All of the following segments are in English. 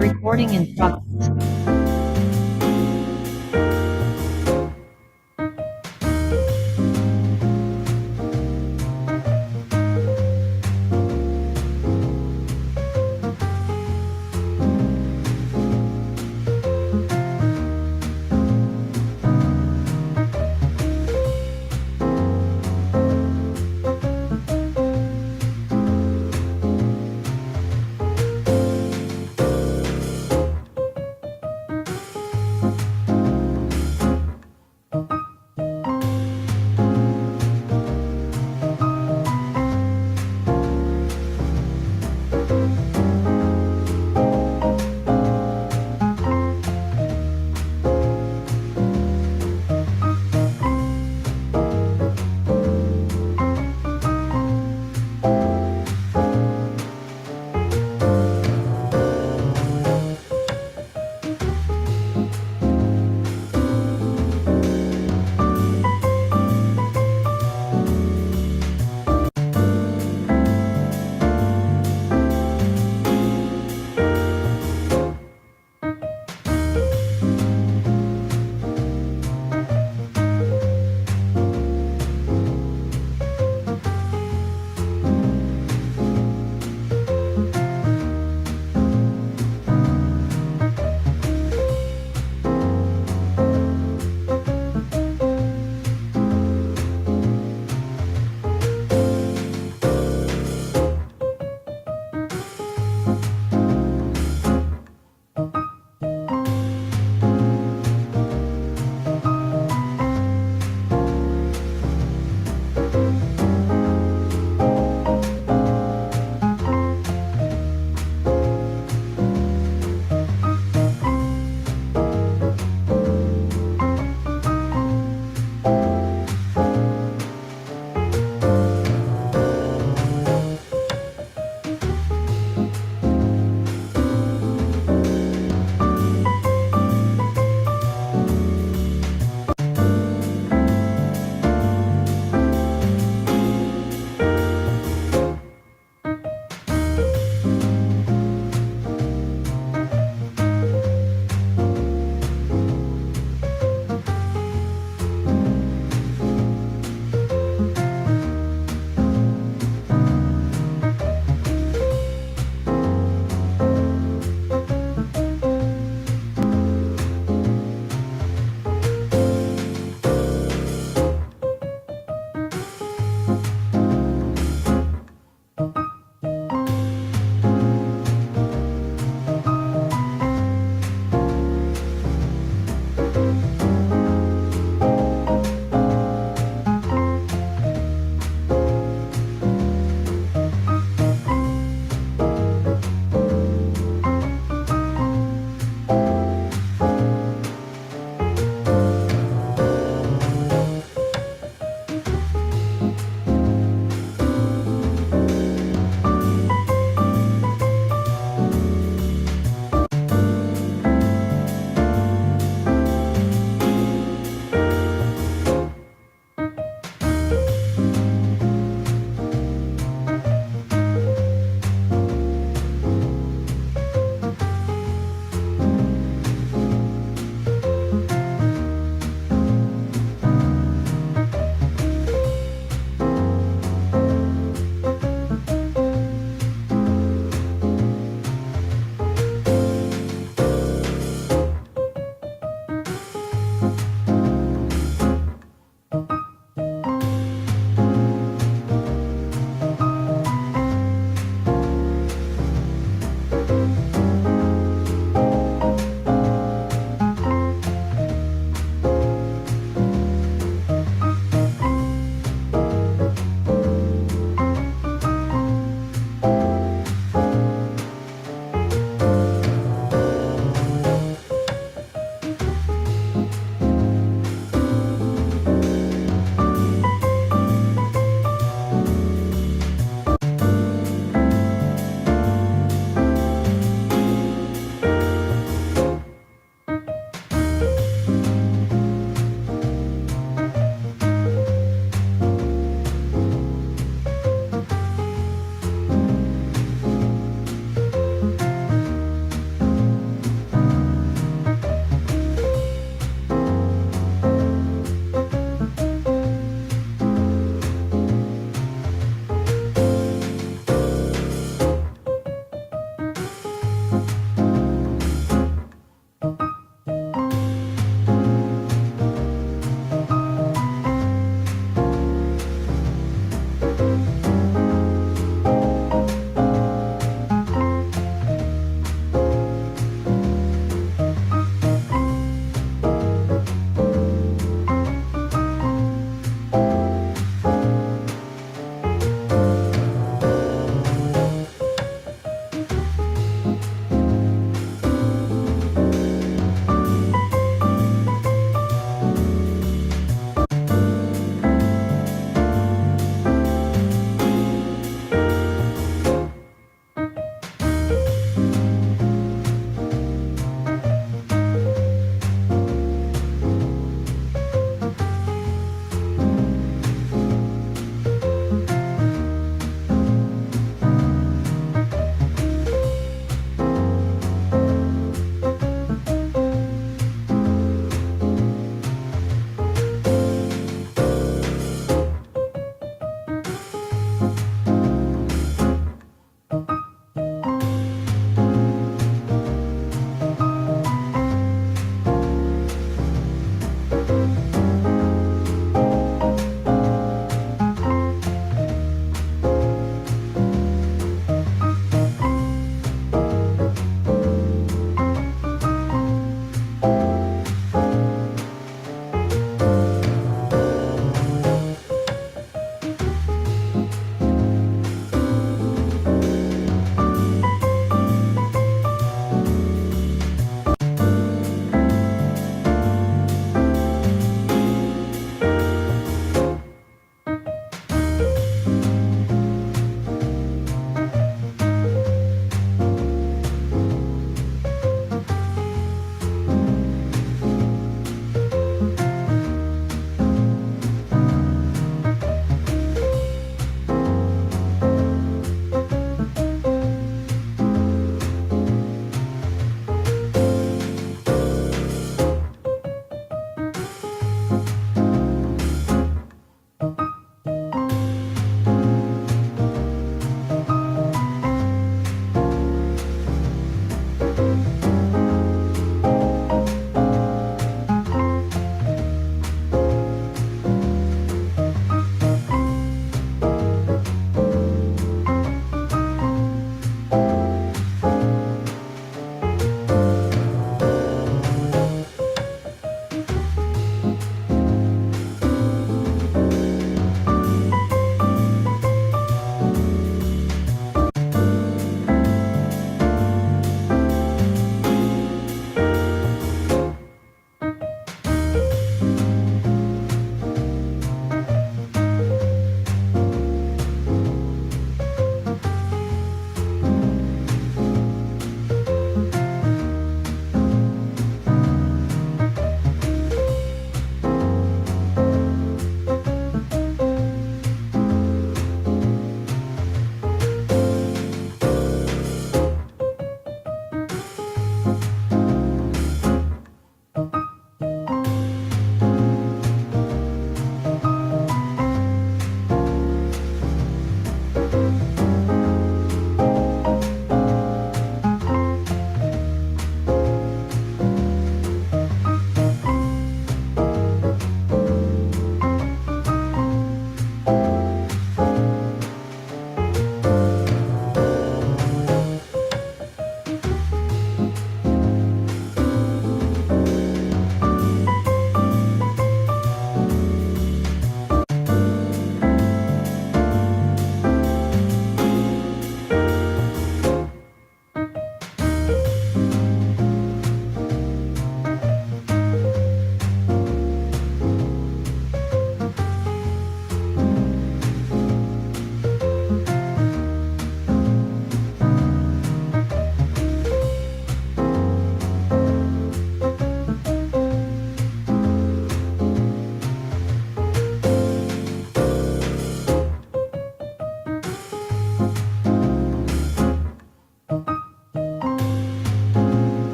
Recording in progress.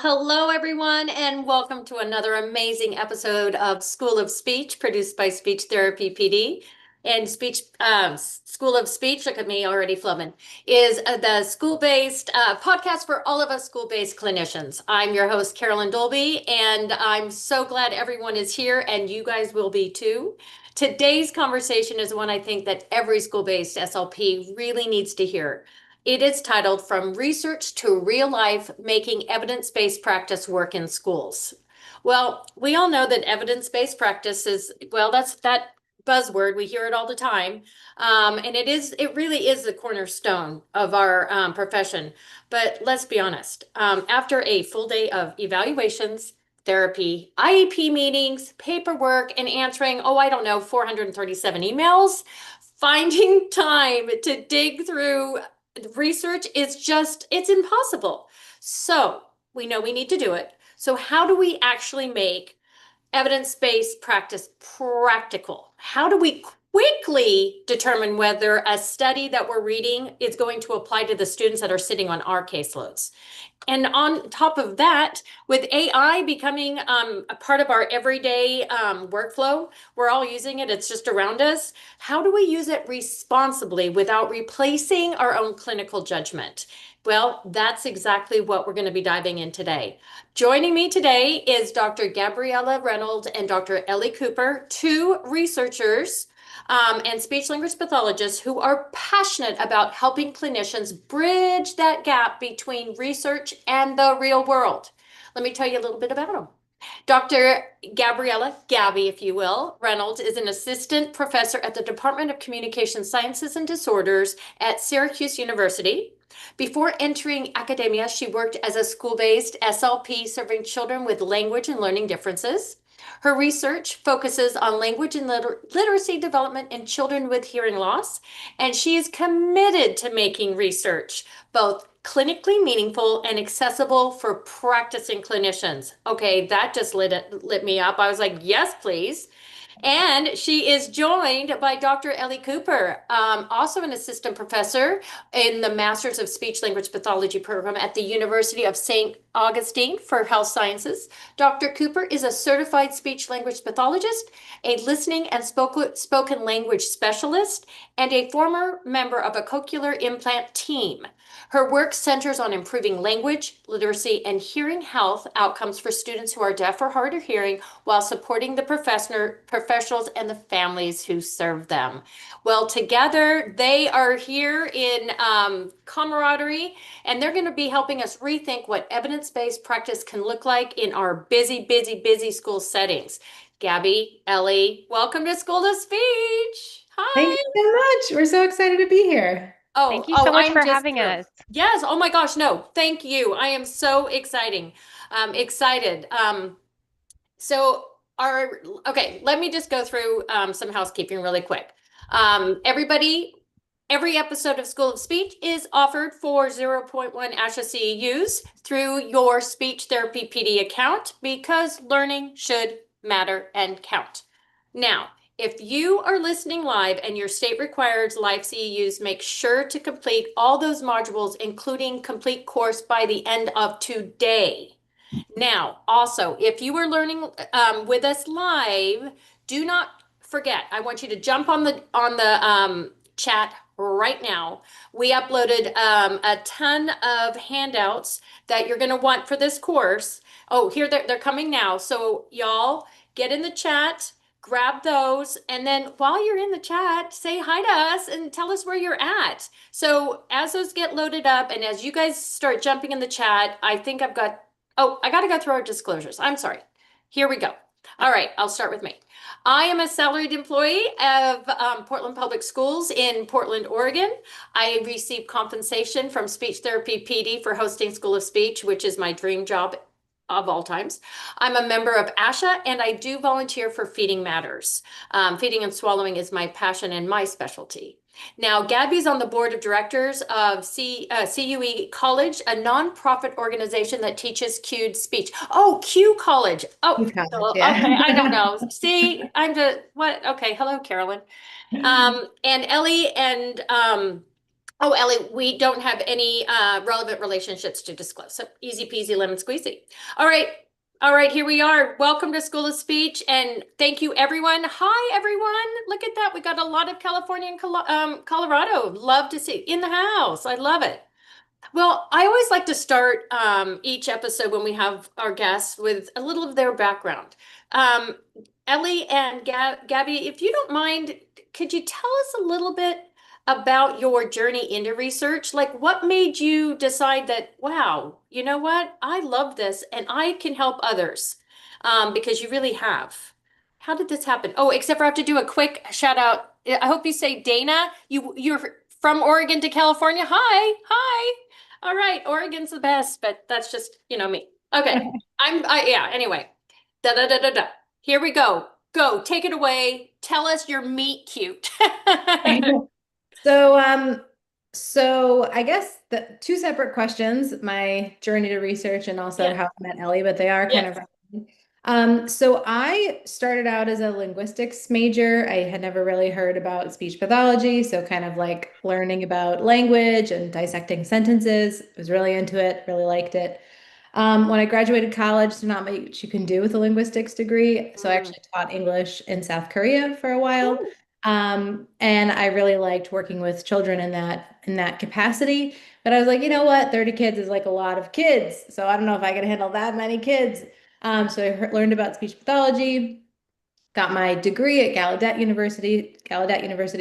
Hello everyone, and welcome to another amazing episode of School of Speech, produced by Speech Therapy PD. And School of Speech, look at me already flubbing, is the school-based podcast for all of us school-based clinicians. I'm your host, Carolyn Dolby, and I'm so glad everyone is here, and you guys will be too. Today's conversation is one I think that every school-based SLP really needs to hear. It is titled From Research to Real Life, Making Evidence-Based Practice Work in Schools. Well, we all know that evidence-based practice is, well, that's that buzzword. We hear it all the time. And it really is the cornerstone of our profession. But let's be honest, after a full day of evaluations, therapy, IEP meetings, paperwork, and answering, 437 emails, finding time to dig through research it's impossible. So we know we need to do it. So how do we actually make evidence-based practice practical? How do we quickly determine whether a study that we're reading is going to apply to the students that are sitting on our caseloads? And on top of that, with AI becoming a part of our everyday workflow, we're all using it, it's just around us. How do we use it responsibly without replacing our own clinical judgment? Well, that's exactly what we're going to be diving in today. Joining me today is Dr. Gabriella Reynolds and Dr. Ellie Cooper, two researchers and speech language pathologists who are passionate about helping clinicians bridge that gap between research and the real world. Let me tell you a little bit about them. Dr. Gabriella, Gabby, if you will, Reynolds is an assistant professor at the Department of Communication Sciences and Disorders at Syracuse University. Before entering academia, she worked as a school-based SLP serving children with language and learning differences. Her research focuses on language and literacy development in children with hearing loss, and she is committed to making research both clinically meaningful and accessible for practicing clinicians. Okay, that just lit me up. I was like, yes, please. And she is joined by Dr. Ellie Cooper, also an assistant professor in the Masters of Speech Language Pathology program at the University of St. Augustine for Health Sciences. Dr. Cooper is a certified speech language pathologist, a listening and spoken language specialist, and a former member of a cochlear implant team. Her work centers on improving language, literacy, and hearing health outcomes for students who are deaf or hard of hearing while supporting the professionals and the families who serve them. Well, together they are here in camaraderie, and they're going to be helping us rethink what evidence-based practice can look like in our busy school settings. Gabby, Ellie, welcome to School of Speech. Thank Hi. you so much. We're so excited to be here. Thank you so much I'm for just having thrilled. us. Yes. Oh my gosh. No, thank you. I am so excited. So okay, let me just go through some housekeeping really quick. Every episode of School of Speech is offered for 0.1 ASHA CEUs through your Speech Therapy PD account because learning should matter and count. Now, if you are listening live and your state requires live CEUs, make sure to complete all those modules, including complete course by the end of today. Now, also, if you are learning with us live, do not forget, I want you to jump on the chat right now. We uploaded a ton of handouts that you're going to want for this course. Oh, here they're coming now. So y'all get in the chat, grab those, and then while you're in the chat, say hi to us and tell us where you're at. So as those get loaded up and as you guys start jumping in the chat, I think I got to go through our disclosures. I'm sorry. Here we go. All right, I'll start with me. I am a salaried employee of Portland Public Schools in Portland, Oregon. I receive compensation from Speech Therapy PD for hosting School of Speech, which is my dream job of all times. I'm a member of ASHA, and I do volunteer for Feeding Matters. Feeding and swallowing is my passion and my specialty. Now, Gabby's on the board of directors of CUE College, a nonprofit organization that teaches cued speech. Oh, Q College. Oh, Yeah. okay. I don't know. See, I'm just, what? Okay. Hello, Carolyn. And Ellie and Oh, Ellie, we don't have any relevant relationships to disclose. So easy peasy lemon squeezy. All right. All right, here we are. Welcome to School of Speech, and thank you, everyone. Hi, everyone. Look at that. We got a lot of California and Colorado. Love to see in the house. I love it. Well, I always like to start each episode when we have our guests with a little of their background. Um, Ellie and Gabby, if you don't mind, could you tell us a little bit about your journey into research? Like, what made you decide that, wow, you know what? I love this and I can help others because you really have. How did this happen? Oh, except for I have to do a quick shout out. I hope you say Dana. You're from Oregon to California. Hi, hi. All right, Oregon's the best, but that's just, me. Okay. Yeah, anyway. Da da da da da. Here we go. Go, take it away. Tell us your meet cute. So, so I guess the two separate questions, my journey to research and also Yes, how I met Ellie, but they are kind of yes. related. So I started out as a linguistics major. I had never really heard about speech pathology, so kind of like learning about language and dissecting sentences. Was really into it, really liked it. When I graduated college, there's not much you can do with a linguistics degree. So I Mm. actually taught English in South Korea for a while. Ooh, And I really liked working with children in that capacity. But I was like, you know what? 30 kids is like a lot of kids. So I don't know if I can handle that many kids. So I learned about speech pathology, got my degree at Gallaudet University,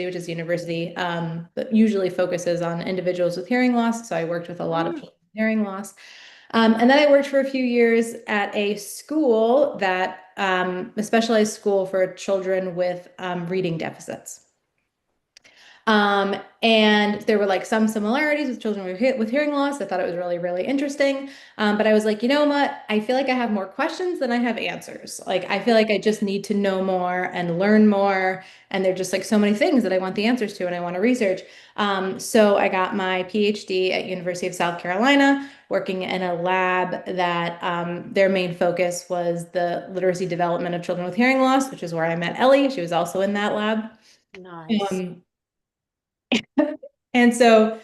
which is a university that usually focuses on individuals with hearing loss. So I worked with a lot of mm. children with hearing loss. And then I worked for a few years at a school a specialized school for children with reading deficits. And there were like some similarities with children with hearing loss. I thought it was really, really interesting. But I was like, you know what? I feel like I have more questions than I have answers. Like, I feel like I just need to know more and learn more. And there are just like so many things that I want the answers to and I want to research. So I got my PhD at University of South Carolina, working in a lab that their main focus was the literacy development of children with hearing loss, which is where I met Ellie. She was also in that lab. Nice. Um, and so,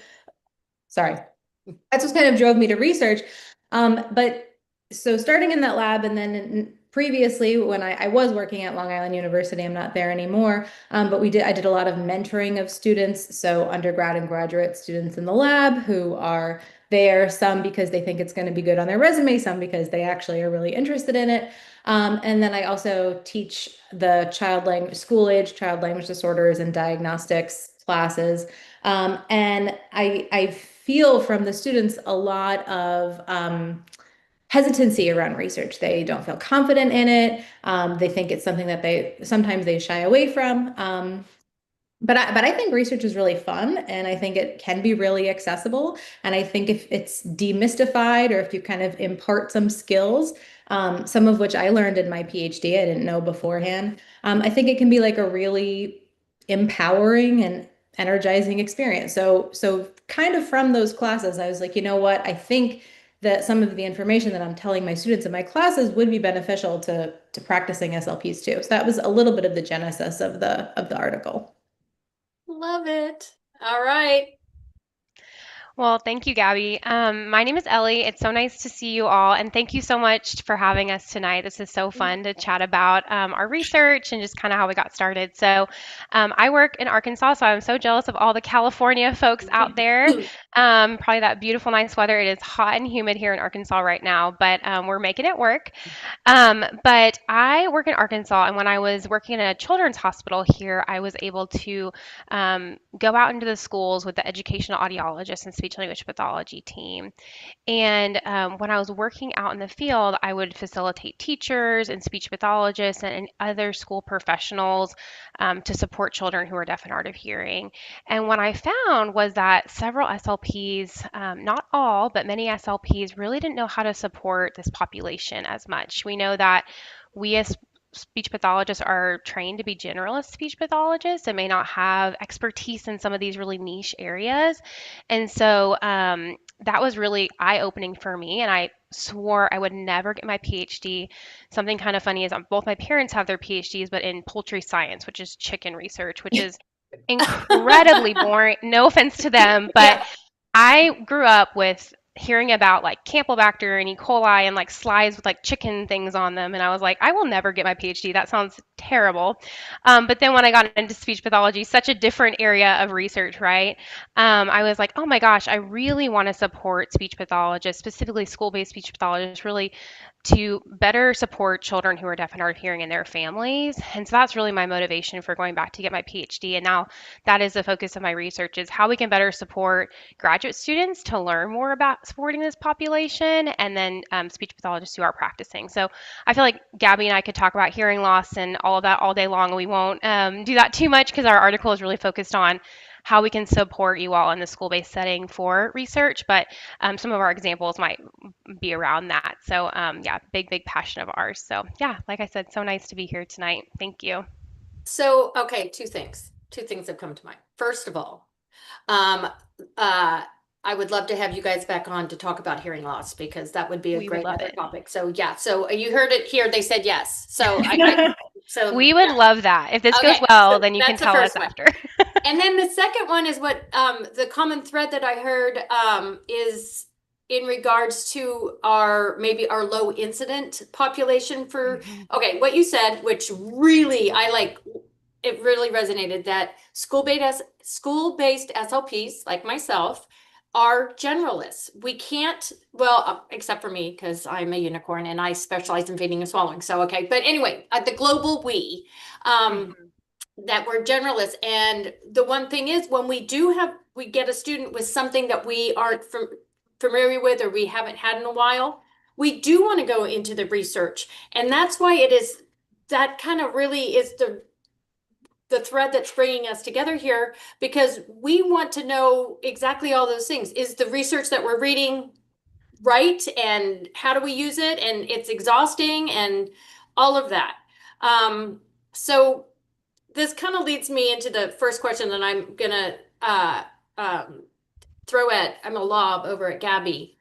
sorry, that's what kind of drove me to research. But so starting in that lab, and then previously when I was working at Long Island University, I'm not there anymore. But I did a lot of mentoring of students, so undergrad and graduate students in the lab who are there, some because they think it's going to be good on their resume, some because they actually are really interested in it. And then I also teach the school age child language disorders and diagnostics classes. And I feel from the students a lot of hesitancy around research. They don't feel confident in it. They think it's something that sometimes they shy away from. But I think research is really fun, and I think it can be really accessible. And I think if it's demystified, or if you kind of impart some skills, some of which I learned in my PhD, I didn't know beforehand. I think it can be like a really empowering and energizing experience. So kind of from those classes, I was like, you know what? I think that some of the information that I'm telling my students in my classes would be beneficial to practicing SLPs too. So that was a little bit of the genesis of the article. Love it. All right. Well, thank you, Gabby. My name is Ellie. It's so nice to see you all, and thank you so much for having us tonight. This is so fun to chat about our research and just kind of how we got started. So, I work in Arkansas, so I'm so jealous of all the California folks out there. Probably that beautiful, nice weather. It is hot and humid here in Arkansas right now, but we're making it work. But I work in Arkansas, and when I was working in a children's hospital here, I was able to go out into the schools with the educational audiologist and speech language pathology team. And when I was working out in the field, I would facilitate teachers and speech pathologists and other school professionals to support children who are deaf and hard of hearing. And what I found was that several SLPs, not all, but many SLPs really didn't know how to support this population as much. We know that we as speech pathologists are trained to be generalist speech pathologists and may not have expertise in some of these really niche areas. And so that was really eye-opening for me. And I swore I would never get my PhD. Something kind of funny is both my parents have their PhDs, but in poultry science, which is chicken research, which is incredibly boring. No offense to them, but Yeah. I grew up with hearing about like Campylobacter and E. coli and like slides with like chicken things on them. And I was like, I will never get my PhD. That sounds terrible. But then when I got into speech pathology, such a different area of research, right? I was like, oh my gosh, I really want to support speech pathologists, specifically school-based speech pathologists, really to better support children who are deaf and hard of hearing and their families. And so that's really my motivation for going back to get my PhD. And now that is the focus of my research is how we can better support graduate students to learn more about supporting this population and then speech pathologists who are practicing. So I feel like Gabby and I could talk about hearing loss and all of that all day long, and we won't do that too much because our article is really focused on how we can support you all in the school-based setting for research, but some of our examples might be around that. So yeah, big passion of ours. So yeah, like I said, so nice to be here tonight. Thank you. So, okay, two things. Two things have come to mind. First of all, um, uh, I would love to have you guys back on to talk about hearing loss because that would be a We would great love other it. topic. So yeah, so you heard it here. They said yes. So I so We would love that. If this goes okay, well, so then you can that's the tell us first one. after. And then the second one is what the common thread that I heard is in regards to our maybe our low incident population for Mhm. okay, what you said, which really I like it really resonated that school-based SLPs like myself are generalists. We can't, well, except for me because I'm a unicorn and I specialize in feeding and swallowing. So okay, but anyway, the global we. Mhm. That we're generalists. And the one thing is when we get a student with something that we aren't familiar with or we haven't had in a while, we do want to go into the research. And that's why it is that kind of really is the thread that's bringing us together here because we want to know exactly all those things. Is the research that we're reading right? And how do we use it? And it's exhausting and all of that. So this kind of leads me into the first question that I'm gonna um, I'm a lob over at Gabby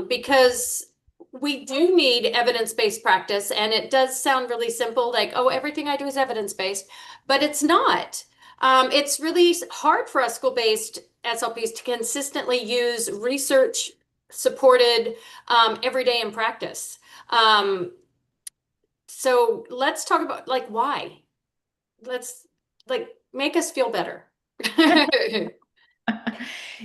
because we do need evidence-based practice, and it does sound really simple, like oh, everything I do is evidence-based, but it's not. It's really hard for us school-based SLPs to consistently use research supported every day in practice. Um, so let's talk about like why let's like make us feel better.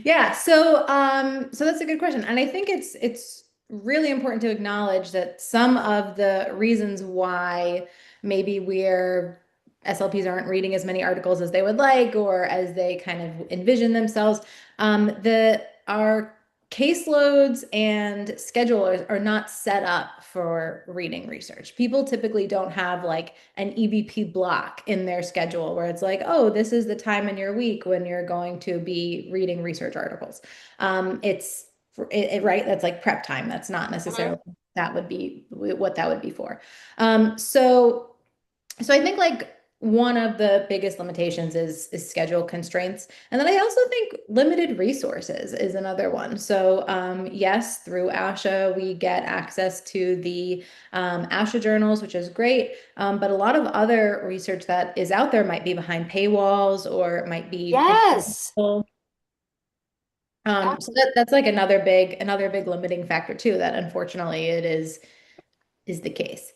Yeah, so that's a good question. And I think it's really important to acknowledge that some of the reasons why maybe SLPs aren't reading as many articles as they would like or as they kind of envision themselves, our caseloads and schedulers are not set up for reading research. People typically don't have like an EBP block in their schedule where it's like, oh, this is the time in your week when you're going to be reading research articles. It's right. That's like prep time. That's not necessarily that would be what that would be for. So I think like one of the biggest limitations is schedule constraints. And then I also think limited resources is another one. So yes, through ASHA, we get access to the ASHA journals, which is great. But a lot of other research that is out there might be behind paywalls or it might be Yes. so that's like another big limiting factor too, that unfortunately it is the case.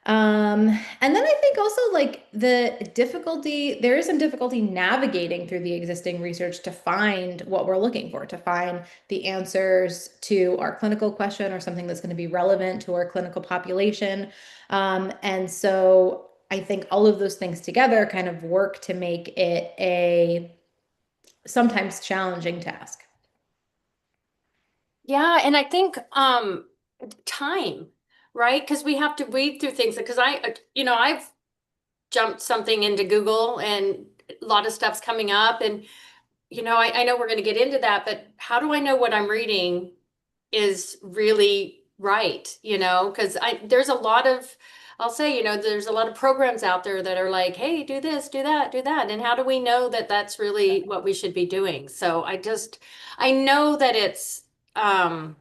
And then I think also like there is some difficulty navigating through the existing research to find what we're looking for, to find the answers to our clinical question or something that's going to be relevant to our clinical population. And so I think all of those things together kind of work to make it a sometimes challenging task. Yeah, and I think time, right? Because we have to read through things because I've jumped something into Google and a lot of stuff's coming up and I know we're going to get into that, but how do I know what I'm reading is really right? Because there's a lot of I'll say, there's a lot of programs out there that are like, hey, do this, do that, do that. And how do we know that that's really what we should be doing? So I know that um,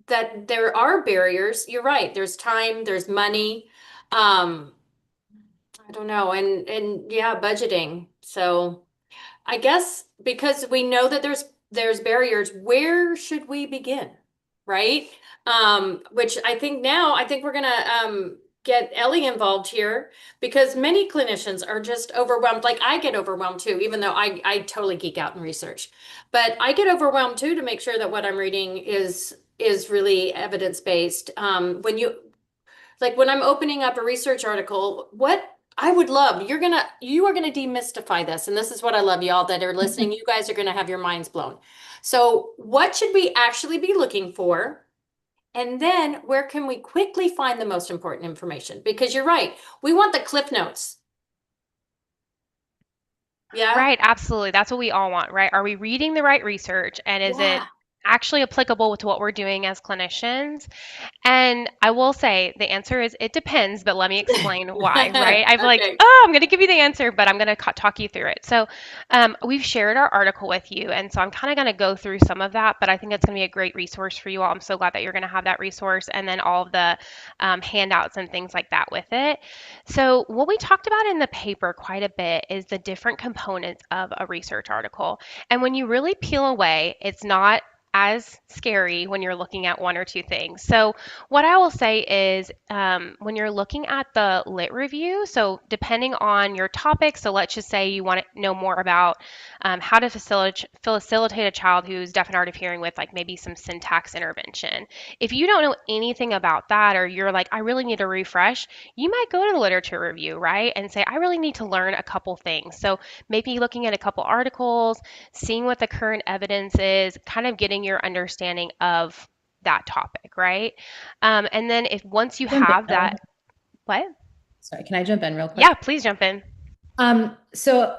that there are barriers. You're right. There's time, there's money. I don't know. And yeah, budgeting. So I guess because we know that there's barriers, where should we begin? Right? Which I think we're gonna get Ellie involved here because many clinicians are just overwhelmed. Like I get overwhelmed too, even though I totally geek out in research. But I get overwhelmed too to make sure that what I'm reading is really evidence-based. When I'm opening up a research article, what I would love, you are gonna demystify this, and this is what I love, y'all that are listening. You guys are gonna have your minds blown. So, what should we actually be looking for? And then where can we quickly find the most important information? Because you're right, we want the cliff notes. Yeah? Right, absolutely. That's what we all want, right? Are we reading the right research and is it Yeah. actually applicable to what we're doing as clinicians? And I will say the answer is it depends, but let me explain why, right? I'm like, Okay. oh, I'm going to give you the answer, but I'm going to talk you through it. So, we've shared our article with you, and so I'm kind of going to go through some of that, but I think it's going to be a great resource for you all. I'm so glad that you're going to have that resource and then all of the handouts and things like that with it. So, what we talked about in the paper quite a bit is the different components of a research article. And when you really peel away, it's not as scary when you're looking at one or two things. So, what I will say is when you're looking at the lit review, so depending on your topic, so let's just say you want to know more about how to facilitate a child who's deaf and hard of hearing with like maybe some syntax intervention. If you don't know anything about that, or you're like, I really need a refresh, you might go to the literature review, right? And say, I really need to learn a couple things. So maybe looking at a couple articles, seeing what the current evidence is, kind of getting your understanding of that topic, right? And then if once you Jump in, have Ellen. that, what? Sorry, can I jump in real Yeah, quick? please jump in. So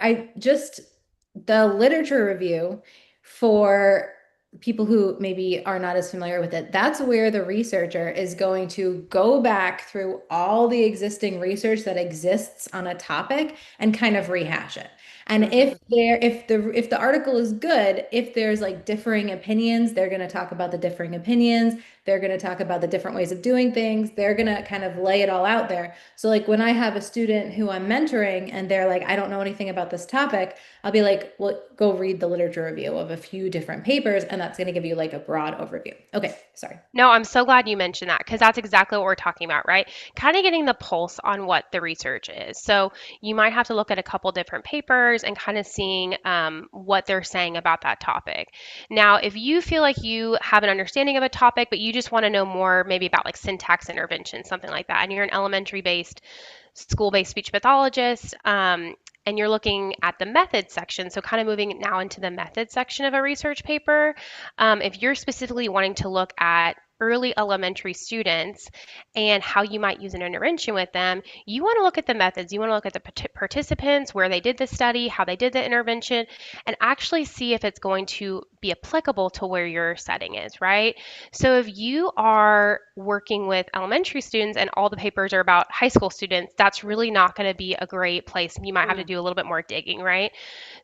the literature review for people who maybe are not as familiar with it, that's where the researcher is going to go back through all the existing research that exists on a topic and kind of rehash it. And Mhm. if the article is good, if there's like differing opinions, they're going to talk about the differing opinions. They're going to talk about the different ways of doing things. They're going to kind of lay it all out there. So like when I have a student who I'm mentoring and they're like, I don't know anything about this topic, I'll be like, well, go read the literature review of a few different papers, and that's going to give you like a broad overview. Okay, sorry. No, I'm so glad you mentioned that because that's exactly what we're talking about, right? Kind of getting the pulse on what the research is. So you might have to look at a couple different papers and kind of seeing what they're saying about that topic. Now, if you feel like you have an understanding of a topic, but you just want to know more maybe about like syntax intervention, something like that, and you're an elementary based school-based speech pathologist, and you're looking at the methods section, so kind of moving now into the methods section of a research paper, if you're specifically wanting to look at early elementary students and how you might use an intervention with them, you want to look at the methods. You want to look at the participants, where they did the study, how they did the intervention, and actually see if it's going to be applicable to where your setting is, right? So if you are working with elementary students and all the papers are about high school students, that's really not going to be a great place. You might have to Mm. do a little bit more digging, right?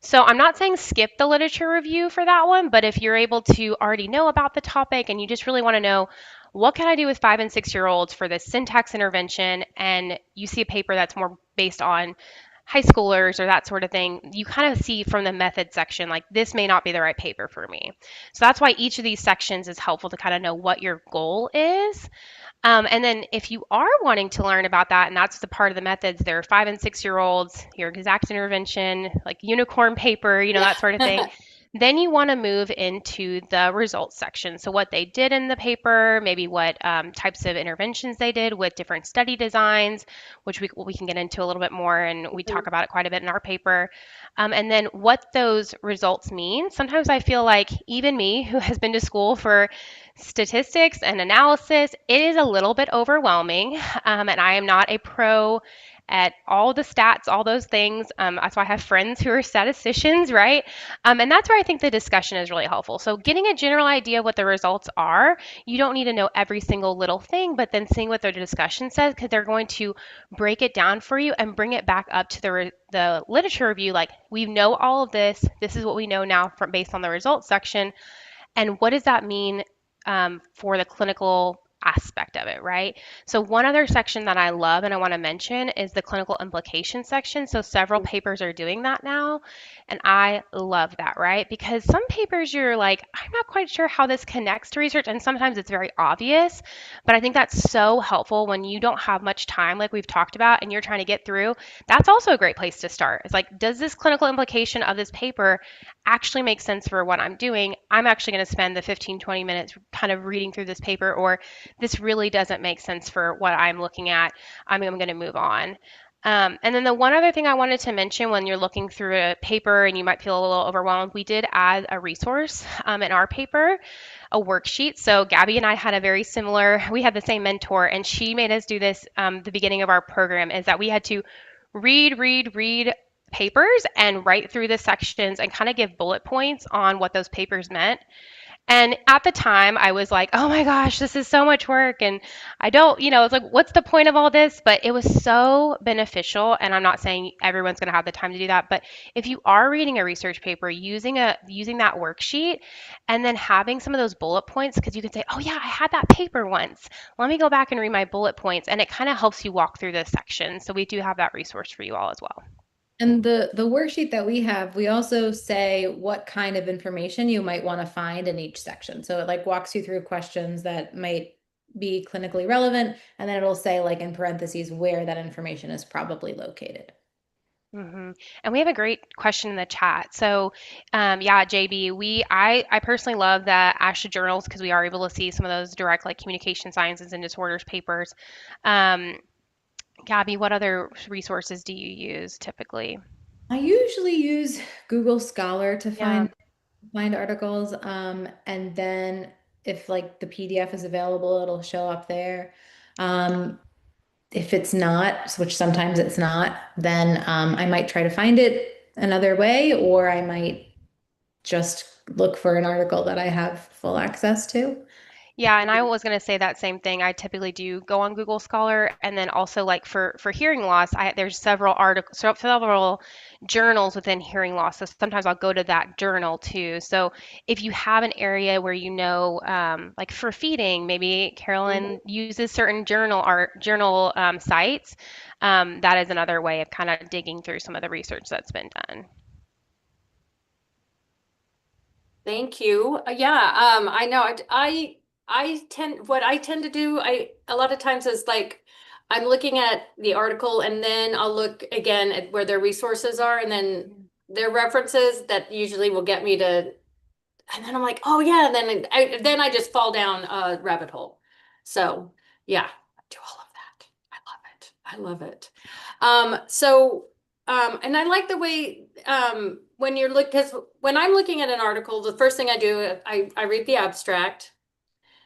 So I'm not saying skip the literature review for that one, but if you're able to already know about the topic and you just really want to know what can I do with 5 and 6 year olds for this syntax intervention, and you see a paper that's more based on high schoolers or that sort of thing, you kind of see from the method section, like this may not be the right paper for me. So that's why each of these sections is helpful to kind of know what your goal is. And then if you are wanting to learn about that, and that's the part of the methods, there are 5 and 6 year olds, your exact intervention, like unicorn paper, Yeah. that sort of thing. Then you want to move into the results section. So what they did in the paper, maybe what types of interventions they did with different study designs, which we can get into a little bit more, and we talk about it quite a bit in our paper. And then what those results mean. Sometimes I feel like even me, who has been to school for statistics and analysis, it is a little bit overwhelming, and I am not a pro at all the stats, all those things. That's why I have friends who are statisticians, right? And that's where I think the discussion is really helpful. So getting a general idea of what the results are, you don't need to know every single little thing, but then seeing what their discussion says, because they're going to break it down for you and bring it back up to the literature review. Like, we know all of this. This is what we know now from based on the results section. And what does that mean for the clinical aspect of it, right? So one other section that I love and I want to mention is the clinical implication section. So several papers are doing that now, and I love that, right? Because some papers you're like, I'm not quite sure how this connects to research, and sometimes it's very obvious, but I think that's so helpful when you don't have much time, like we've talked about, and you're trying to get through. That's also a great place to start. It's like, does this clinical implication of this paper actually make sense for what I'm doing? I'm actually going to spend the 15, 20 minutes kind of reading through this paper, or this really doesn't make sense for what I'm looking at. I'm going to move on. And then the one other thing I wanted to mention when you're looking through a paper and you might feel a little overwhelmed, we did add a resource in our paper, a worksheet. So Gabby and I had a very similar, we had the same mentor, and she made us do this the beginning of our program, is that we had to read papers and write through the sections and kind of give bullet points on what those papers meant. And at the time, I was like, oh my gosh, this is so much work. And I don't, it's like, what's the point of all this? But it was so beneficial. And I'm not saying everyone's going to have the time to do that. But if you are reading a research paper, using that worksheet and then having some of those bullet points, because you can say, oh yeah, I had that paper once. Let me go back and read my bullet points. And it kind of helps you walk through those sections. So we do have that resource for you all as well. And the worksheet that we have, we also say what kind of information you might want to find in each section. So it like walks you through questions that might be clinically relevant, and then it'll say like in parentheses where that information is probably located. And we have a great question in the chat. So, yeah, JB, I personally love the ASHA journals because we are able to see some of those direct like communication sciences and disorders papers. Gabby, what other resources do you use typically? I usually use Google Scholar to Yeah. find articles, and then if like the PDF is available, it'll show up there. If it's not, which sometimes it's not, then I might try to find it another way, or I might just look for an article that I have full access to. Yeah, and I was going to say that same thing. I typically do go on Google Scholar, and then also like for hearing loss, there's several articles, several journals within hearing loss. So sometimes I'll go to that journal too. So if you have an area where like for feeding, maybe Carolyn uses certain journal sites. That is another way of kind of digging through some of the research that's been done. Thank you. Yeah, I know. What I tend to do, a lot of times is like, I'm looking at the article and then I'll look again at where their resources are and then their references that usually will get me to, and then I'm like, oh yeah, and then I just fall down a rabbit hole. So yeah, I do all of that. I love it. And I like the way when you're because when I'm looking at an article, the first thing I do, I read the abstract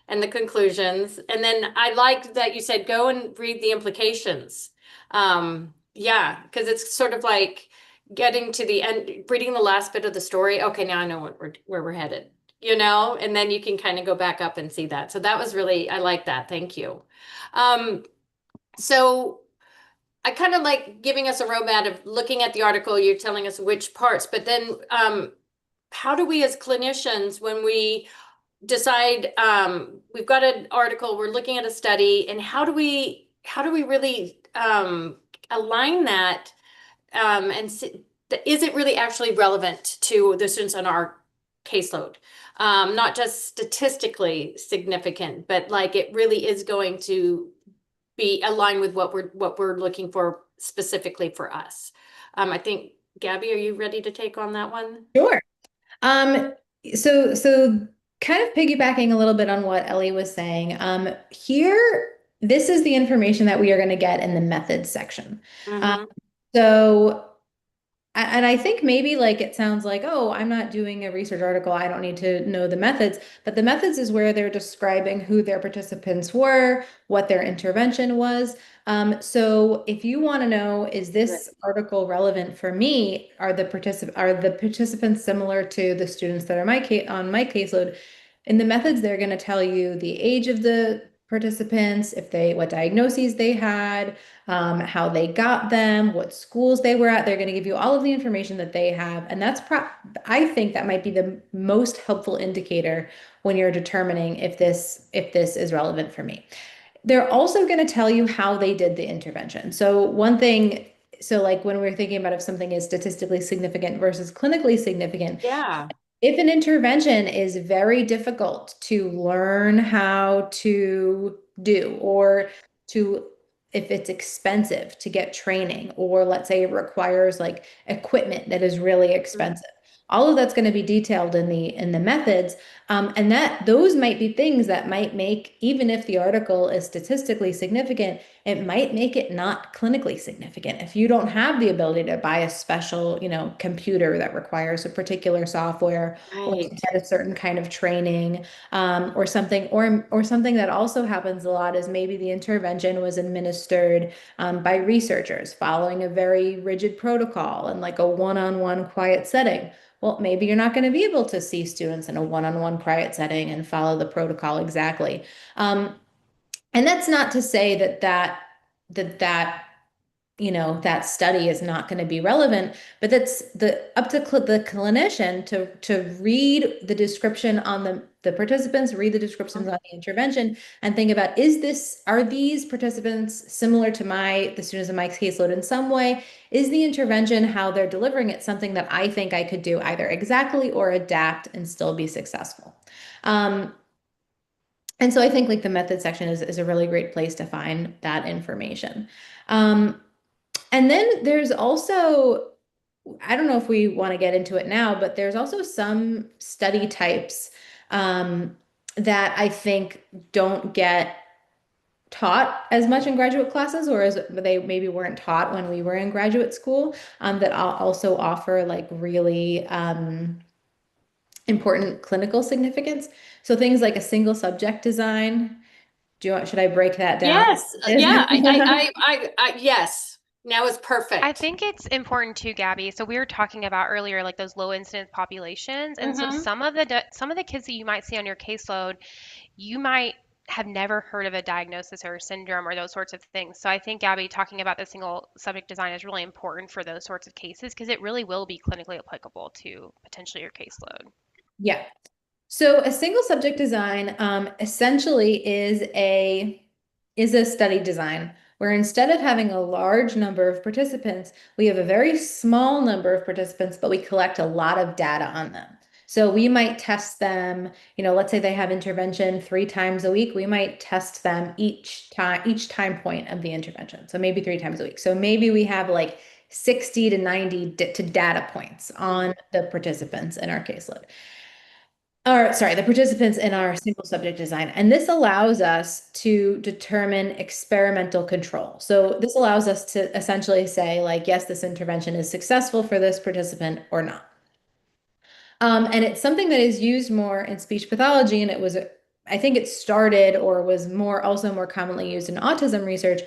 and the conclusions, and then I like that you said go and read the implications. Yeah, because it's sort of like getting to the end, reading the last bit of the story. Okay, now I know where we're headed, and then you can kind of go back up and see that. So that was really, I like that. Thank you. So I kind of like giving us a roadmap of looking at the article, you're telling us which parts, but then how do we as clinicians, when we decide we've got an article, we're looking at a study, and how do we really align that and see, is it really actually relevant to the students on our caseload? Not just statistically significant, but like it really is going to be aligned with what we're looking for specifically for us. I think, Gabby, are you ready to take on that one? Sure. So kind of piggybacking a little bit on what Ellie was saying, this is the information that we are going to get in the methods section. So, and I think maybe like it sounds like, oh, I'm not doing a research article, I don't need to know the methods, but the methods is where they're describing who their participants were, what their intervention was. So if you want to know, is this article relevant for me? Are the participants similar to the students that are on my caseload? In the methods, they're going to tell you the age of the participants, what diagnoses they had, how they got them, what schools they were at. They're going to give you all of the information that they have. And I think that might be the most helpful indicator when you're determining if this is relevant for me. They're also going to tell you how they did the intervention. So like when we're thinking about if something is statistically significant versus clinically significant, Yeah. if an intervention is very difficult to learn how to do, or if it's expensive to get training, or let's say it requires like equipment that is really expensive, all of that's going to be detailed in the methods. And those might be things that might make, even if the article is statistically significant, it might make it not clinically significant. If you don't have the ability to buy a special, computer that requires a particular software, or to Right. get a certain kind of training, or something, or something that also happens a lot is maybe the intervention was administered by researchers following a very rigid protocol and like a one-on-one quiet setting. Well, maybe you're not going to be able to see students in a one-on-one quiet setting and follow the protocol exactly. And that's not to say that that study is not going to be relevant, but that's up to the clinician to read the description on the participants, read the descriptions on the intervention, and think about, are these participants similar to the students in my caseload in some way? Is the intervention, how they're delivering it, something that I think I could do either exactly or adapt and still be successful? And so I think like the method section is a really great place to find that information. And then there's also, I don't know if we want to get into it now, but there's also some study types that I think don't get taught as much in graduate classes, or as they maybe weren't taught when we were in graduate school, that also offer like really important clinical significance. So things like a single subject design. Should I break that down? Yes. Yeah. Yes. Now is I perfect. think it's important too, Gabby. So we were talking about earlier, like those low incidence populations, and so Mm-hmm. some of the kids that you might see on your caseload, you might have never heard of a diagnosis or a syndrome or those sorts of things. So I think, Gabby, talking about the single subject design is really important for those sorts of cases because it really will be clinically applicable to potentially your caseload. Yeah. So a single subject design essentially is a study design where instead of having a large number of participants, we have a very small number of participants, but we collect a lot of data on them. So we might test them, let's say they have intervention 3 times a week. We might test them each time point of the intervention. So maybe 3 times a week. So maybe we have like 60 to 90 data points on the participants in our caseload. Or sorry, the participants in our single subject design. And this allows us to determine experimental control. So this allows us to essentially say, like, yes, this intervention is successful for this participant or not. And it's something that is used more in speech pathology, and I think it started or was also more commonly used in autism research,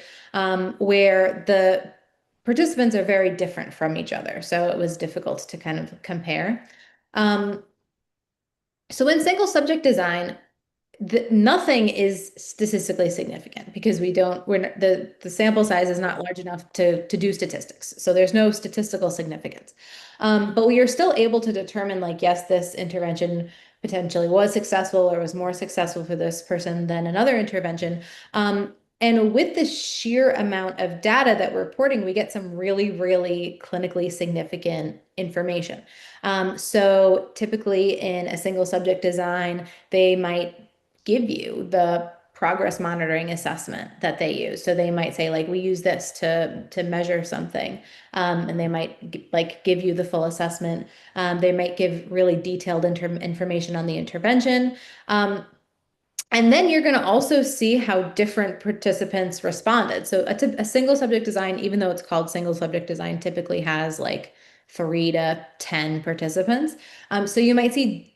where the participants are very different from each other. So it was difficult to kind of compare. Um, so in single subject design, nothing is statistically significant because the sample size is not large enough to do statistics. So there's no statistical significance. But we are still able to determine, like, yes, this intervention potentially was successful or was more successful for this person than another intervention. And with the sheer amount of data that we're reporting, we get some really, really clinically significant information. So typically in a single subject design, they might give you the progress monitoring assessment that they use. So they might say, like, we use this to measure something, and they might give you the full assessment. They might give really detailed information on the intervention. And then you're going to also see how different participants responded. So a single subject design, even though it's called single subject design, typically has like 3 to 10 participants. So you might see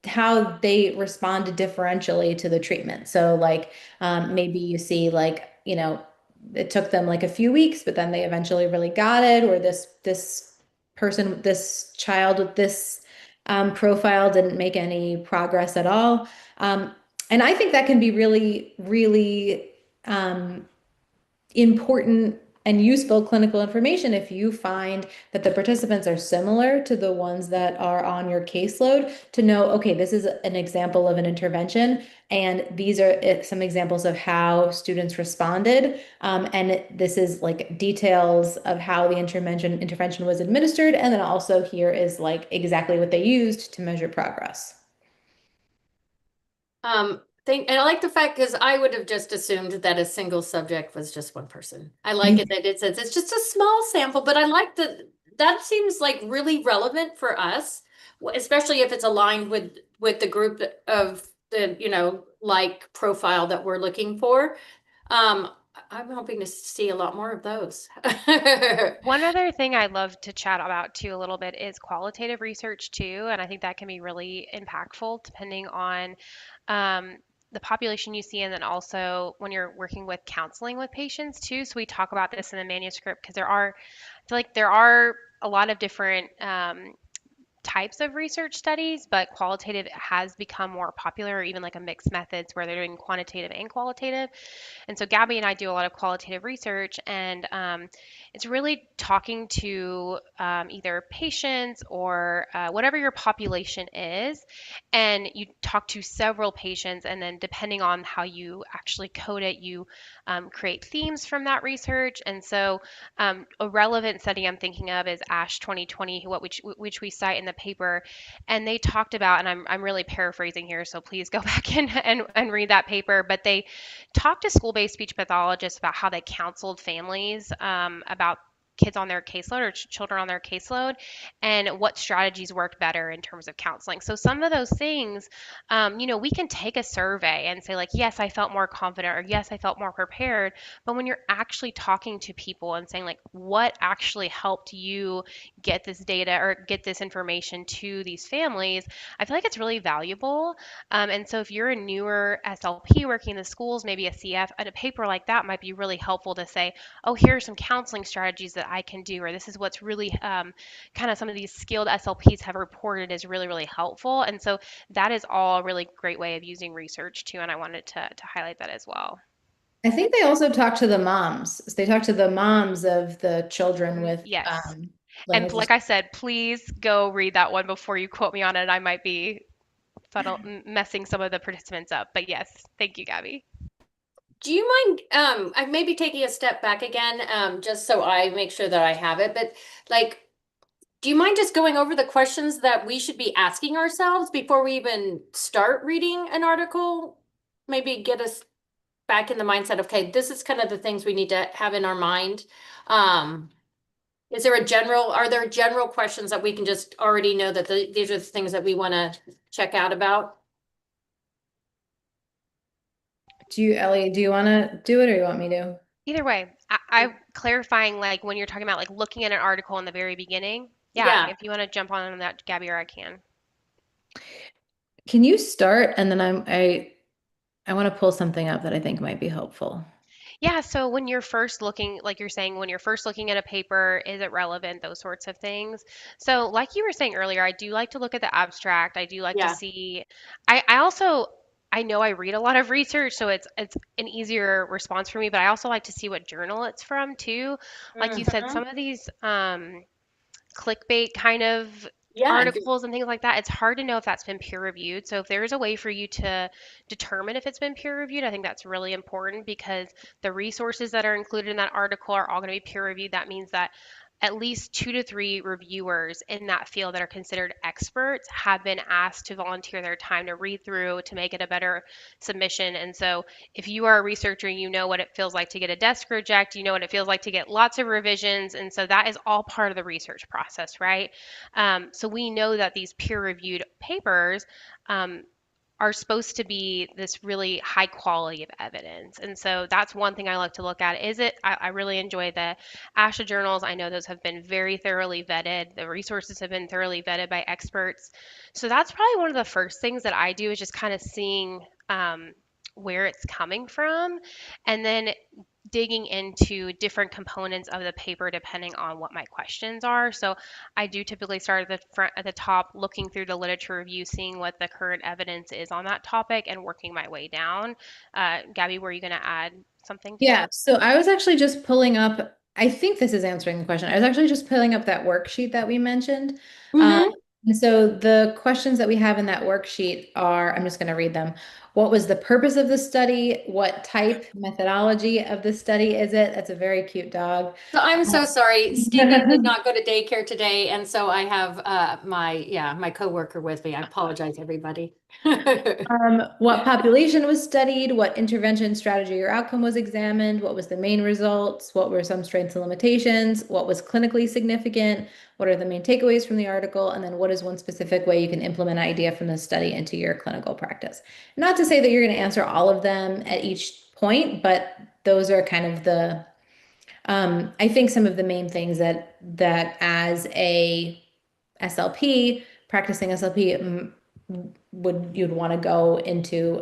how they responded differentially to the treatment. So like maybe you see like, it took them like a few weeks, but then they eventually really got it, or this child with this profile didn't make any progress at all. And I think that can be really, really um, important and useful clinical information if you find that the participants are similar to the ones that are on your caseload, to know, okay, this is an example of an intervention, and these are some examples of how students responded. And this is like details of how the intervention was administered. And then also here is like exactly what they used to measure progress. And I like the fact because I would have just assumed that a single subject was just one person. I like it that it says it's just a small sample, but I like that seems like really relevant for us, especially if it's aligned with the group of the, like profile that we're looking for. Um, I'm hoping to see a lot more of those. One other thing I'd love to chat about too a little bit is qualitative research too, and I think that can be really impactful depending on um, the population you see, and then also when you're working with counseling with patients too. So we talk about this in the manuscript because I feel like there are a lot of different types of research studies, but qualitative has become more popular, or even like a mixed methods where they're doing quantitative and qualitative. And so Gabby and I do a lot of qualitative research, and it's really talking to either patients or whatever your population is, and you talk to several patients, and then depending on how you actually code it, you create themes from that research. And so a relevant study I'm thinking of is ASH 2020, which we cite in the paper, and they talked about, and I'm really paraphrasing here, so please go back and read that paper, but they talked to school-based speech pathologists about how they counseled families about kids on their caseload or children on their caseload, and what strategies worked better in terms of counseling. So some of those things, we can take a survey and say like, yes, I felt more confident, or yes, I felt more prepared. But when you're actually talking to people and saying like, what actually helped you get this data or get this information to these families, I feel like it's really valuable. And so if you're a newer SLP working in the schools, maybe a CF, and a paper like that might be really helpful to say, oh, here are some counseling strategies that I can do, or this is what's really kind of some of these skilled SLPs have reported is really, really helpful. And so that is all a really great way of using research too. And I wanted to highlight that as well. I think they also talk to the moms. They talk to the moms of the children with Yes. And language. like I said, please go read that one before you quote me on it. I might be messing some of the participants up. But yes, thank you, Gabby. Do you mind, I may be taking a step back again, just so I make sure that I have it, but like, do you mind just going over the questions that we should be asking ourselves before we even start reading an article? Maybe get us back in the mindset of, okay, this is kind of the things we need to have in our mind. Um, are there general questions that we can just already know that these are the things that we want to check out about? Ellie, do you want to do it or you want me to? Either way, I clarifying like when you're talking about like looking at an article in the very beginning. Yeah, Yeah. if you want to jump on that, Gabby, or I can. Can you start and then I want to pull something up that I think might be helpful. Yeah, so when you're first looking, like you're saying, when you're first looking at a paper, is it relevant? Those sorts of things. So, like you were saying earlier, I do like to look at the abstract. I do like to Yeah. see. I also I know I read a lot of research, so it's an easier response for me. But I also like to see what journal it's from too. Like you said, Mhm. some of these clickbait kind of Yeah. articles and things like that, it's hard to know if that's been peer reviewed. So if there's a way for you to determine if it's been peer reviewed, I think that's really important because the resources that are included in that article are all going to be peer reviewed. That means that at least 2 to 3 reviewers in that field that are considered experts have been asked to volunteer their time to read through to make it a better submission. And so if you are a researcher, you know what it feels like to get a desk reject, you know what it feels like to get lots of revisions. And so that is all part of the research process, right? So we know that these peer reviewed papers um, are supposed to be this really high quality of evidence. And so that's one thing I like to look at. I really enjoy the ASHA journals. I know those have been very thoroughly vetted. The resources have been thoroughly vetted by experts. So that's probably one of the first things that I do is just kind of seeing where it's coming from. And then digging into different components of the paper depending on what my questions are. So I do typically start at the front, at the top, looking through the literature review, seeing what the current evidence is on that topic, and working my way down. Gabby, were you going to add something to Yeah, that? so I was actually just pulling up, I think this is answering the question. I was actually just pulling up that worksheet that we mentioned. Um, Mm-hmm. and so the questions that we have in that worksheet are, I'm just going to read them. What was the purpose of the study? What type, methodology of the study is it? That's a very cute dog. So I'm so sorry. Stephen did not go to daycare today, and so I have my coworker with me. I apologize, everybody. What population was studied, what intervention strategy or outcome was examined, what was the main results, what were some strengths and limitations, what was clinically significant, what are the main takeaways from the article, and then what is one specific way you can implement an idea from the study into your clinical practice. Not to say that you're going to answer all of them at each point, but those are kind of the, I think some of the main things that as a SLP, practicing SLP, would you'd want to go into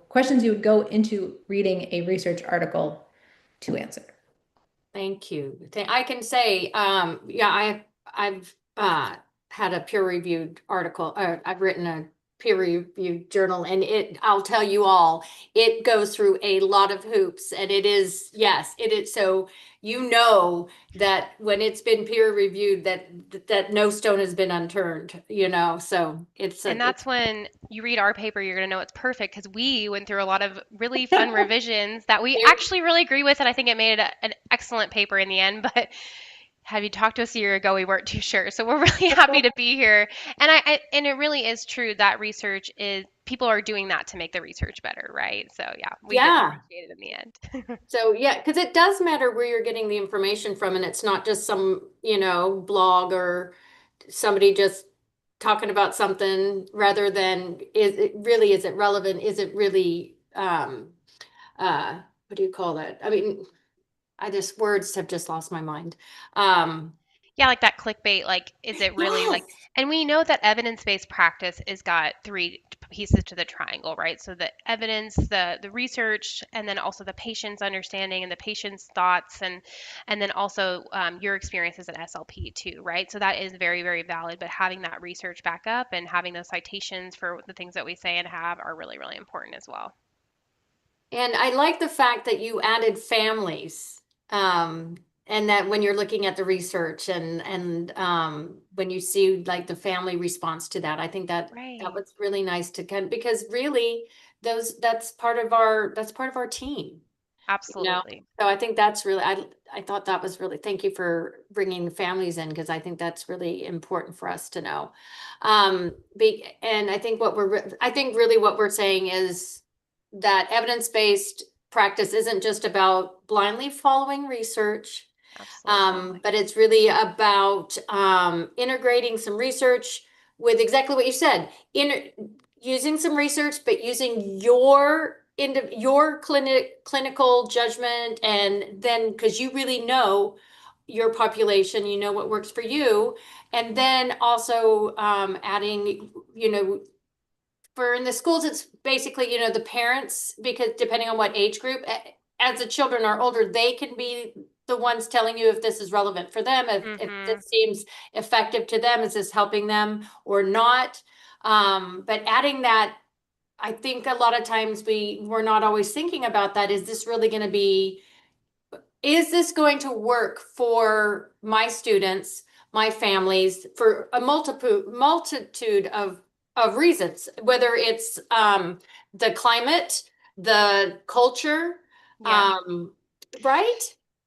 questions you would go into reading a research article to answer. Thank you. I can say, I've had a peer-reviewed article, I've written a peer-reviewed journal, and I'll tell you all, it goes through a lot of hoops, and it is, yes, it is. So you know that when it's been peer-reviewed, that no stone has been unturned, so And that's when you read our paper, you're going to know it's perfect, because we went through a lot of really fun revisions that we actually really agree with. And I think it made it an excellent paper in the end. But have you talked to us a year ago, we weren't too sure. So we're really happy to be here. And it really is true that research is, people are doing that to make the research better, right? So yeah, we did Yeah. appreciate it in the end. So yeah, because it does matter where you're getting the information from, and it's not just some, blog or somebody just talking about something rather than is it relevant? Is it really what do you call that? I mean, words have just lost my mind. Um Yeah, like that clickbait, like, is it really like, yes. and we know that evidence-based practice has got three pieces to the triangle, right? So the evidence, the research, and then also the patient's understanding and the patient's thoughts, and then also your experience as an SLP too, right? So that is very, very valid, but having that research back up and having those citations for the things that we say and have are really, really important as well. And I like the fact that you added families, and that when you're looking at the research and when you see like the family response to that, I think that Right. was really nice to because really that's part of our team, you know. Absolutely. So I think that's really I thought that was really, thank you for bringing the families in, because I think that's really important for us to know. And I think really what we're saying is that evidence-based practice isn't just about blindly following research, Absolutely. but it's really about integrating some research with exactly what you said, using some research, but using your clinical judgment, and then because you really know your population, you know what works for you, and then also adding, for in the schools, it's basically, the parents, because depending on what age group, as the children are older, they can be the ones telling you if this is relevant for them, if Mm-hmm. this seems effective to them, is this helping them or not? But adding that, I think a lot of times we're not always thinking about that. Is this going to work for my students, my families, for a multitude of reasons, whether it's the climate, the culture, Yeah. um, right?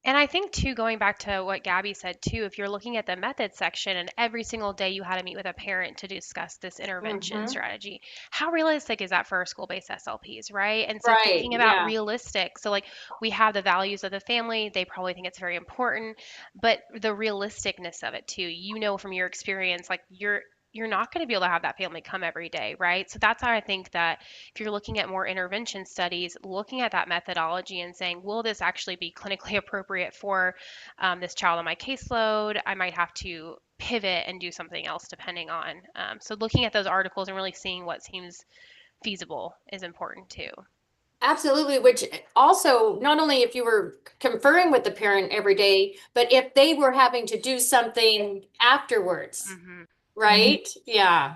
And I think too, going back to what Gabby said too, if you're looking at the methods section and every single day you had to meet with a parent to discuss this intervention Mhm. strategy, how realistic is that for our school-based SLPs, right? And so Right, thinking about yeah. realistic, so like we have the values of the family, they probably think it's very important, but the realisticness of it too, from your experience, like you're not going to be able to have that family come every day, right? So that's how I think that if you're looking at more intervention studies, looking at that methodology and saying, will this actually be clinically appropriate for this child on my caseload? I might have to pivot and do something else depending on. So looking at those articles and really seeing what seems feasible is important too. Absolutely, which also, not only if you were conferring with the parent every day, but if they were having to do something afterwards, Mm-hmm. right? Yeah.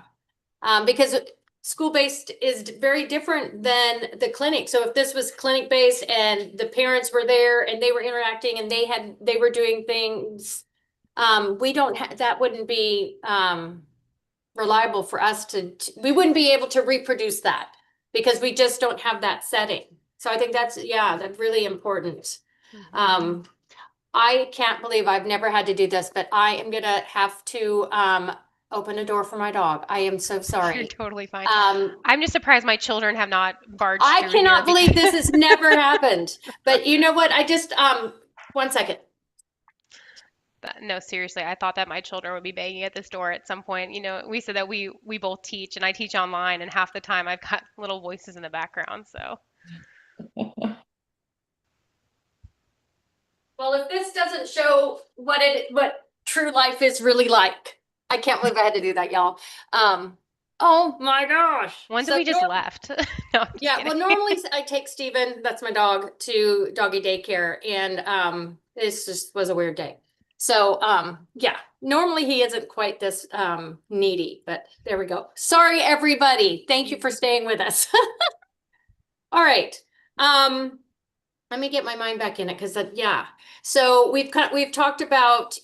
Because school-based is very different than the clinic. So if this was clinic-based and the parents were there and they were interacting and they were doing things, we don't have, that wouldn't be reliable for us we wouldn't be able to reproduce that because we just don't have that setting. So I think that's really important. Mm-hmm. I can't believe I've never had to do this, but I am gonna have to open a door for my dog. I am so You're sorry. totally fine. Um, I'm just surprised my children have not barged I through here cannot believe this because has never happened. But you know what? I just 1 second. no, seriously, I thought that my children would be banging at this door at some point. You know, we said that we both teach and I teach online and half the time I've got little voices in the background, so. Well, if this doesn't show what true life is really like, I can't believe I had to do that, y'all. Oh my gosh. When did So we just left? No, I'm just yeah, kidding. well, normally I take Steven, that's my dog, to doggy daycare, and this just was a weird day. So yeah, normally he isn't quite this needy, but there we go. Sorry, everybody. Thank you for staying with us. All right. Let me get my mind back in it because yeah. So we've talked about,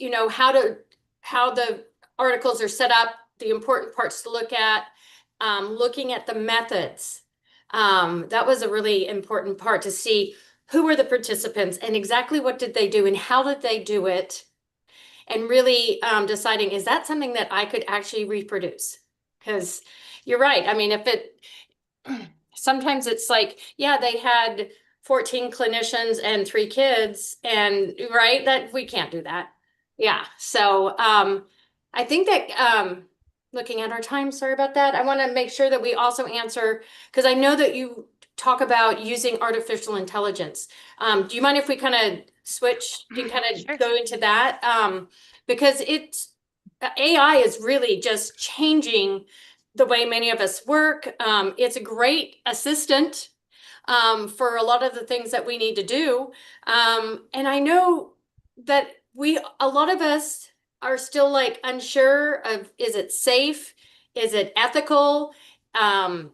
how the articles are set up, the important parts to look at, looking at the methods. That was a really important part to see who were the participants and exactly what did they do and how did they do it, and really deciding, is that something that I could actually reproduce? Because you're right. I mean, sometimes it's like, yeah, they had 14 clinicians and 3 kids, and right, that we can't do that. Yeah. So I think that looking at our time, sorry about that. I want to make sure that we also answer, because I know that you talk about using artificial intelligence. Do you mind if we kind of switch and kind of Sure. go into that? Because AI is really just changing the way many of us work. It's a great assistant for a lot of the things that we need to do. And I know that a lot of us are still like unsure of, is it safe? Is it ethical? Am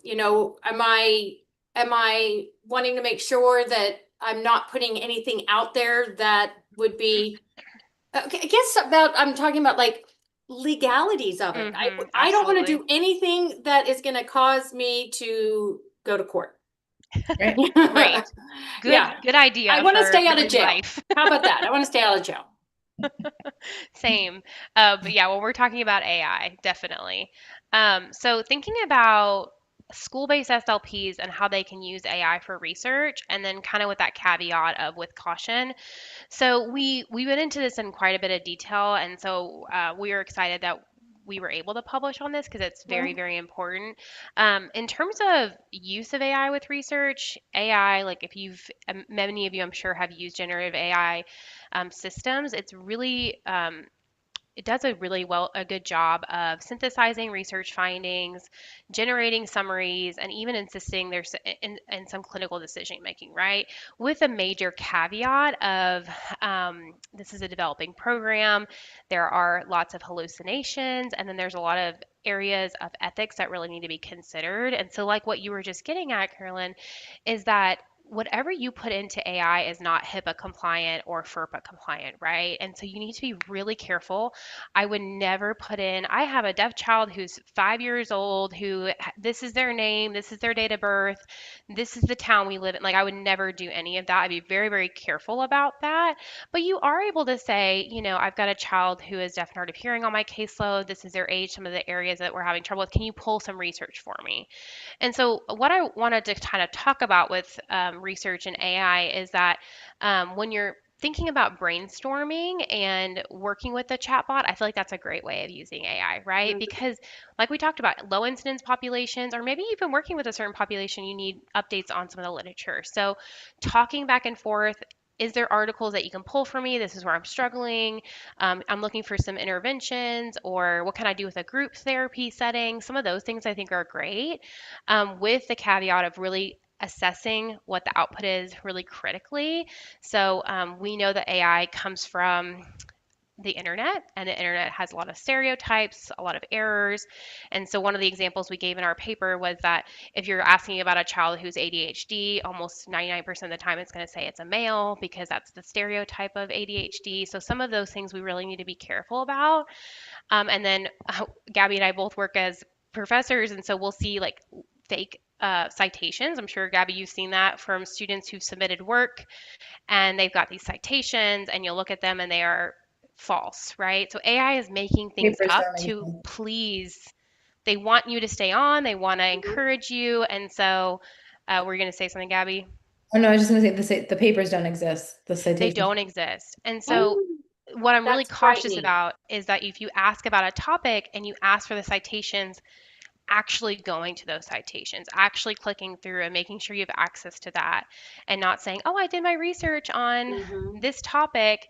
I wanting to make sure that I'm not putting anything out there that would be, okay, I'm talking about like legalities of it. I don't want to Absolutely. do anything that is going to cause me to go to court. Right. Great. Yeah, Good idea I want to for stay out of jail. life. How about that? I want to stay out of jail. Same. But yeah, well, we're talking about AI, definitely. So thinking about school-based SLPs and how they can use AI for research, and then kind of with that caveat of with caution. So we went into this in quite a bit of detail, and so we are excited that we were able to publish on this because it's very, Mhm. very important. In terms of use of AI with research, AI, like if many of you I'm sure have used generative AI systems, it does a good job of synthesizing research findings, generating summaries, and even insisting there's in some clinical decision making, right? With a major caveat of this is a developing program, there are lots of hallucinations, and then there's a lot of areas of ethics that really need to be considered. And so, like what you were just getting at, Carolyn, is that whatever you put into AI is not HIPAA compliant or FERPA compliant, right? And so you need to be really careful. I would never put in, I have a deaf child who's 5 years old, this is their name, this is their date of birth, this is the town we live in. Like, I would never do any of that. I'd be very, very careful about that. But you are able to say, I've got a child who is deaf and hard of hearing on my caseload. This is their age, some of the areas that we're having trouble with. Can you pull some research for me? And so, what I wanted to kind of talk about with research and AI is that when you're thinking about brainstorming and working with a chatbot, I feel like that's a great way of using AI, right? Mhm. Because, like we talked about, low incidence populations, or maybe even working with a certain population, you need updates on some of the literature. So, talking back and forth. Is there articles that you can pull for me? This is where I'm struggling. I'm looking for some interventions, or what can I do with a group therapy setting? Some of those things I think are great, with the caveat of really assessing what the output is really critically. So we know that AI comes from the internet, and the internet has a lot of stereotypes, a lot of errors. And so one of the examples we gave in our paper was that if you're asking about a child who's ADHD, almost 99% of the time it's going to say it's a male because that's the stereotype of ADHD. So some of those things we really need to be careful about. And then Gabby and I both work as professors, and so we'll see like fake citations. I'm sure, Gabby, you've seen that from students who've submitted work and they've got these citations, and you'll look at them and they are false, right? So AI is making things Papers up don't to exist. please. They want you to stay on, they want to encourage you. And so, we're going to say something, Gabby? Oh, no, I was just going to say the papers don't exist. The They citations. don't exist. And so, Mm, what I'm really that's cautious frightening. about is that if you ask about a topic and you ask for the citations, actually going to those citations, actually clicking through and making sure you have access to that, and not saying, oh, I did my research on Hmm. this topic.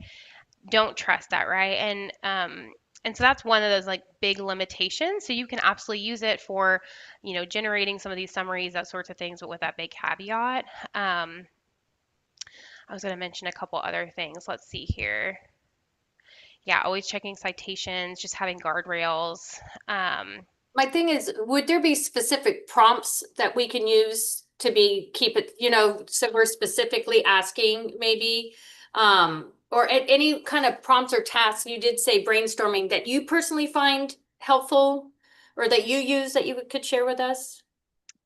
Don't trust that, right? And so that's one of those like big limitations. So you can absolutely use it for, generating some of these summaries, that sorts of things, but with that big caveat. I was going to mention a couple other things. Let's see here. Yeah, always checking citations, just having guardrails. My thing is, would there be specific prompts that we can use to keep it, so we're specifically asking maybe, or any kind of prompts or tasks, you did say brainstorming that you personally find helpful or that you use that you could share with us?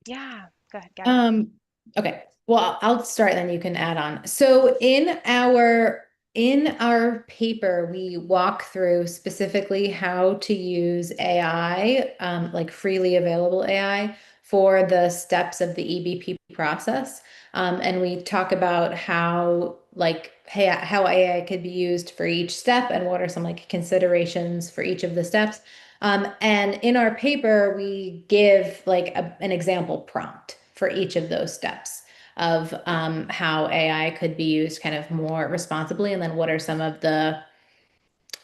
Yeah, go ahead, Gabby. Um, okay. Well, I'll start, then you can add on. So in our paper, we walk through specifically how to use AI, like freely available AI, for the steps of the EBP process. And we talk about how how AI could be used for each step and what are some like considerations for each of the steps. And in our paper, we give like an example prompt for each of those steps of how AI could be used kind of more responsibly, and then what are some of the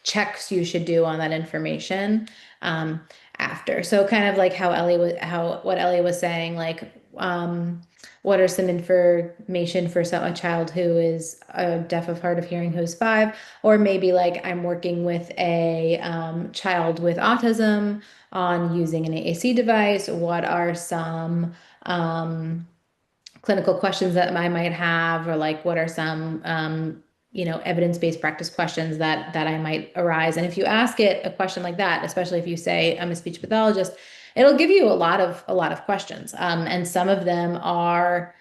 checks you should do on that information um, after. So kind of like what Ellie was saying, like what are some information for a child who is deaf of hard of hearing who's 5, or maybe like I'm working with a child with autism on using an AAC device. What are some clinical questions that I might have, or like what are some evidence-based practice questions that I might arise. And if you ask it a question like that, especially if you say I'm a speech pathologist, it'll give you a lot of questions. And some of them are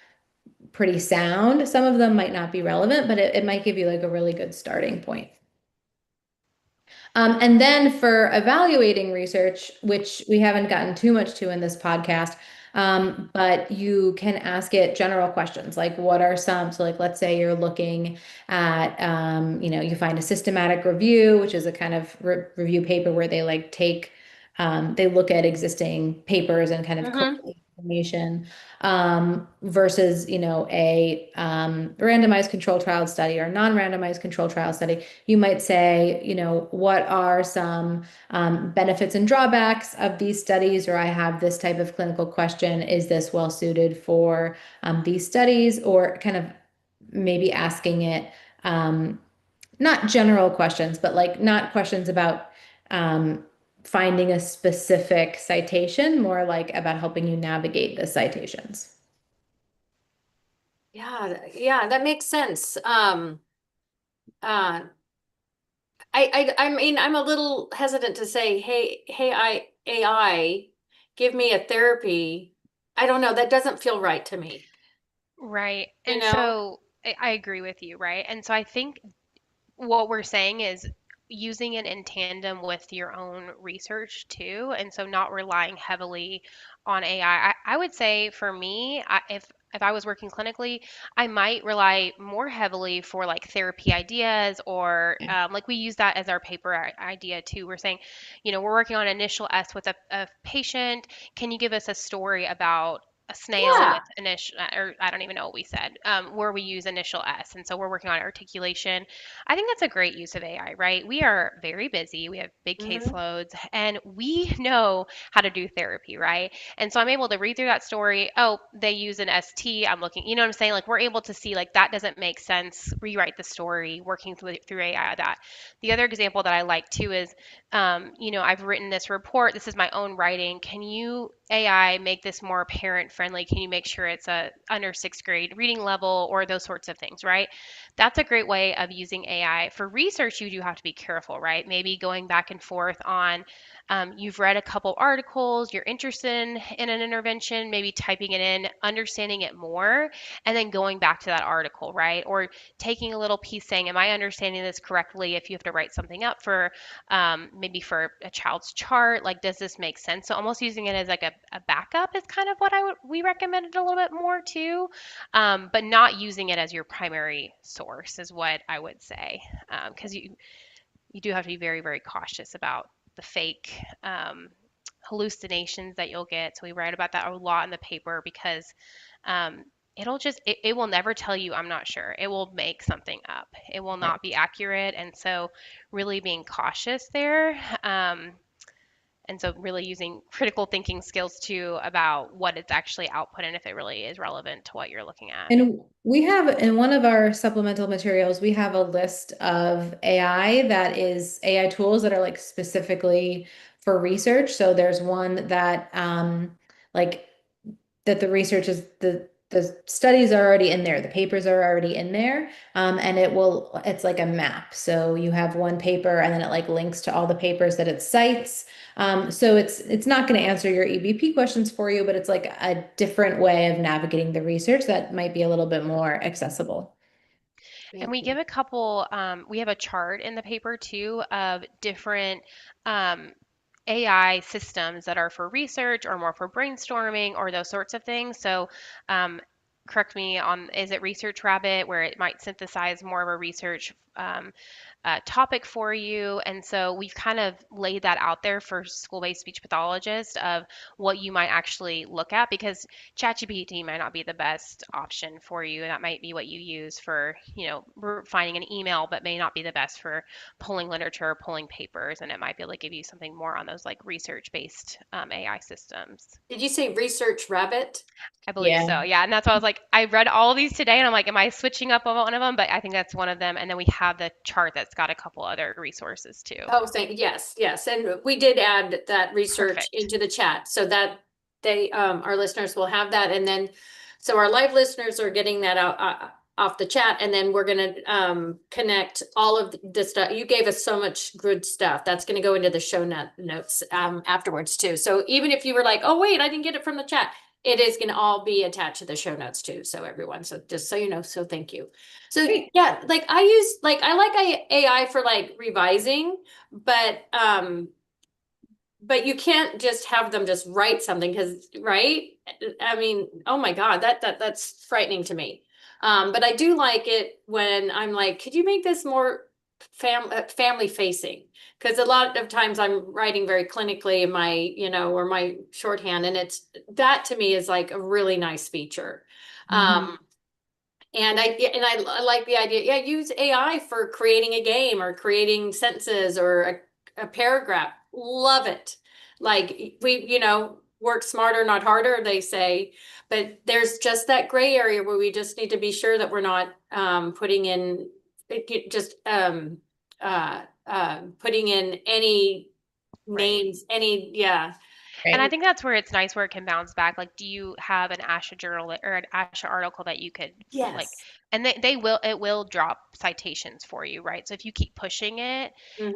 pretty sound. Some of them might not be relevant, but it might give you like a really good starting point. And then for evaluating research, which we haven't gotten too much to in this podcast, but you can ask it general questions like what are some, so like let's say you're looking at, you find a systematic review, which is a kind of review paper where they like they look at existing papers and kind of Mm-hmm. collect information versus, a randomized control trial study or non-randomized control trial study. You might say, what are some benefits and drawbacks of these studies, or I have this type of clinical question. Is this well suited for these studies? Or kind of maybe asking it not general questions, but like not questions about um, finding a specific citation, more like about helping you navigate the citations. Yeah, that makes sense. Uh, I mean, I'm a little hesitant to say, hey, AI, give me a therapy. I don't know, that doesn't feel right to me, Right. you And know? so I agree with you, right? And so I think what we're saying is using it in tandem with your own research too, and so not relying heavily on AI. I would say for me, if I was working clinically, I might rely more heavily for like therapy ideas, or like we use that as our paper idea too. We're saying, we're working on initial S with a patient. Can you give us a story about a snail Yeah. with initial, or I don't even know what we said, where we use initial S. And so we're working on articulation. I think that's a great use of AI, right? We are very busy. We have big Mhm. caseloads and we know how to do therapy, right? And so I'm able to read through that story. Oh, they use an ST. I'm looking, you know what I'm saying? Like we're able to see like that doesn't make sense. Rewrite the story, working through AI. That. The other example that I like too is, I've written this report. This is my own writing. Can you AI make this more parent friendly? Can you make sure it's a under sixth grade reading level or those sorts of things, right? That's a great way of using AI. For research, you do have to be careful, right? Maybe going back and forth on, you've read a couple articles, you're interested in an intervention, maybe typing it in, understanding it more, and then going back to that article, right? Or taking a little piece saying, am I understanding this correctly? If you have to write something up for maybe for a child's chart, like does this make sense? So almost using it as like a backup is kind of what we recommended a little bit more too, but not using it as your primary source is what I would say, because you do have to be very, very cautious about the fake hallucinations that you'll get. So we write about that a lot in the paper because um, it will never tell you I'm not sure. It will make something up. It will Right. not be accurate. And so really being cautious there. And so really using critical thinking skills too about what it's actually output and if it really is relevant to what you're looking at. And we have in one of our supplemental materials, we have a list of AI that is AI tools that are like specifically for research. So there's one that like that the research is the studies are already in there, the papers are already in there, and it's like a map. So you have one paper and then it like links to all the papers that it cites. So it's not going to answer your EBP questions for you, but it's like a different way of navigating the research that might be a little bit more accessible. And Thank we you. give a couple, we have a chart in the paper too of different um, AI systems that are for research or more for brainstorming or those sorts of things. So, correct me on, is it Research Rabbit where it might synthesize more of a research topic for you? And so we've kind of laid that out there for school-based speech pathologists of what you might actually look at because ChatGPT might not be the best option for you. That might be what you use for, finding an email, but may not be the best for pulling literature, pulling papers, and it might be able to give you something more on those like research-based AI systems. Did you say Research Rabbit? I believe Yeah. so. Yeah, and that's why I was like, I read all of these today, and I'm like, am I switching up on one of them? But I think that's one of them. And then we have the chart that's got a couple other resources too. Oh, thank, yes, yes. And we did add that research Perfect. into the chat so that our listeners will have that. And then, so our live listeners are getting that out, off the chat. And then we're going to, connect all of the stuff. You gave us so much good stuff. That's going to go into the show notes, afterwards too. So even if you were like, oh, wait, I didn't get it from the chat, it is going to all be attached to the show notes too. So everyone, so just so you know, so thank you. So Great. yeah, like I like AI for like revising, but you can't just have them just write something because, right? I mean, oh my God, that's frightening to me. But I do like it when I'm like, could you make this more family facing? Because a lot of times I'm writing very clinically in my, or my shorthand, and that to me is like a really nice feature. Mhm. I like the idea. Yeah, use AI for creating a game or creating sentences or a paragraph. Love it. Like we, work smarter, not harder, they say. But there's just that gray area where we just need to be sure that we're not putting in putting in any Right. names, any, yeah. And I Right. think that's where it's nice where it can bounce back. Like, do you have an ASHA journal or an ASHA article that you could like, Yes. and it will drop citations for you, right? So if you keep pushing it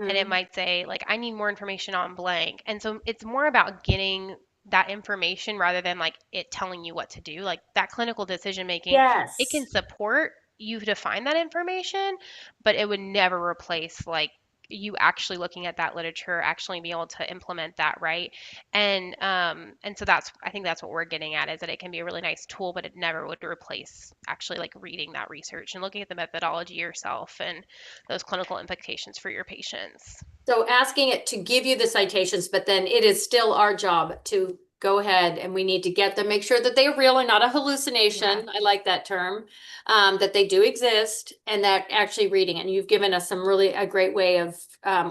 and it Mm-hmm. might say like, I need more information on blank. And so it's more about getting that information rather than like it telling you what to do. Like that clinical decision making, it can Yes. support you to find that information, but it would never replace like you actually looking at that literature, actually being able to implement that, right? And so I think that's what we're getting at is that it can be a really nice tool, but it never would replace actually like reading that research and looking at the methodology yourself and those clinical implications for your patients. So asking it to give you the citations, but then it is still our job to go ahead and we need to get them, make sure that they are real and not a hallucination. I like that term, that they do exist and that actually reading. And you've given us a great way of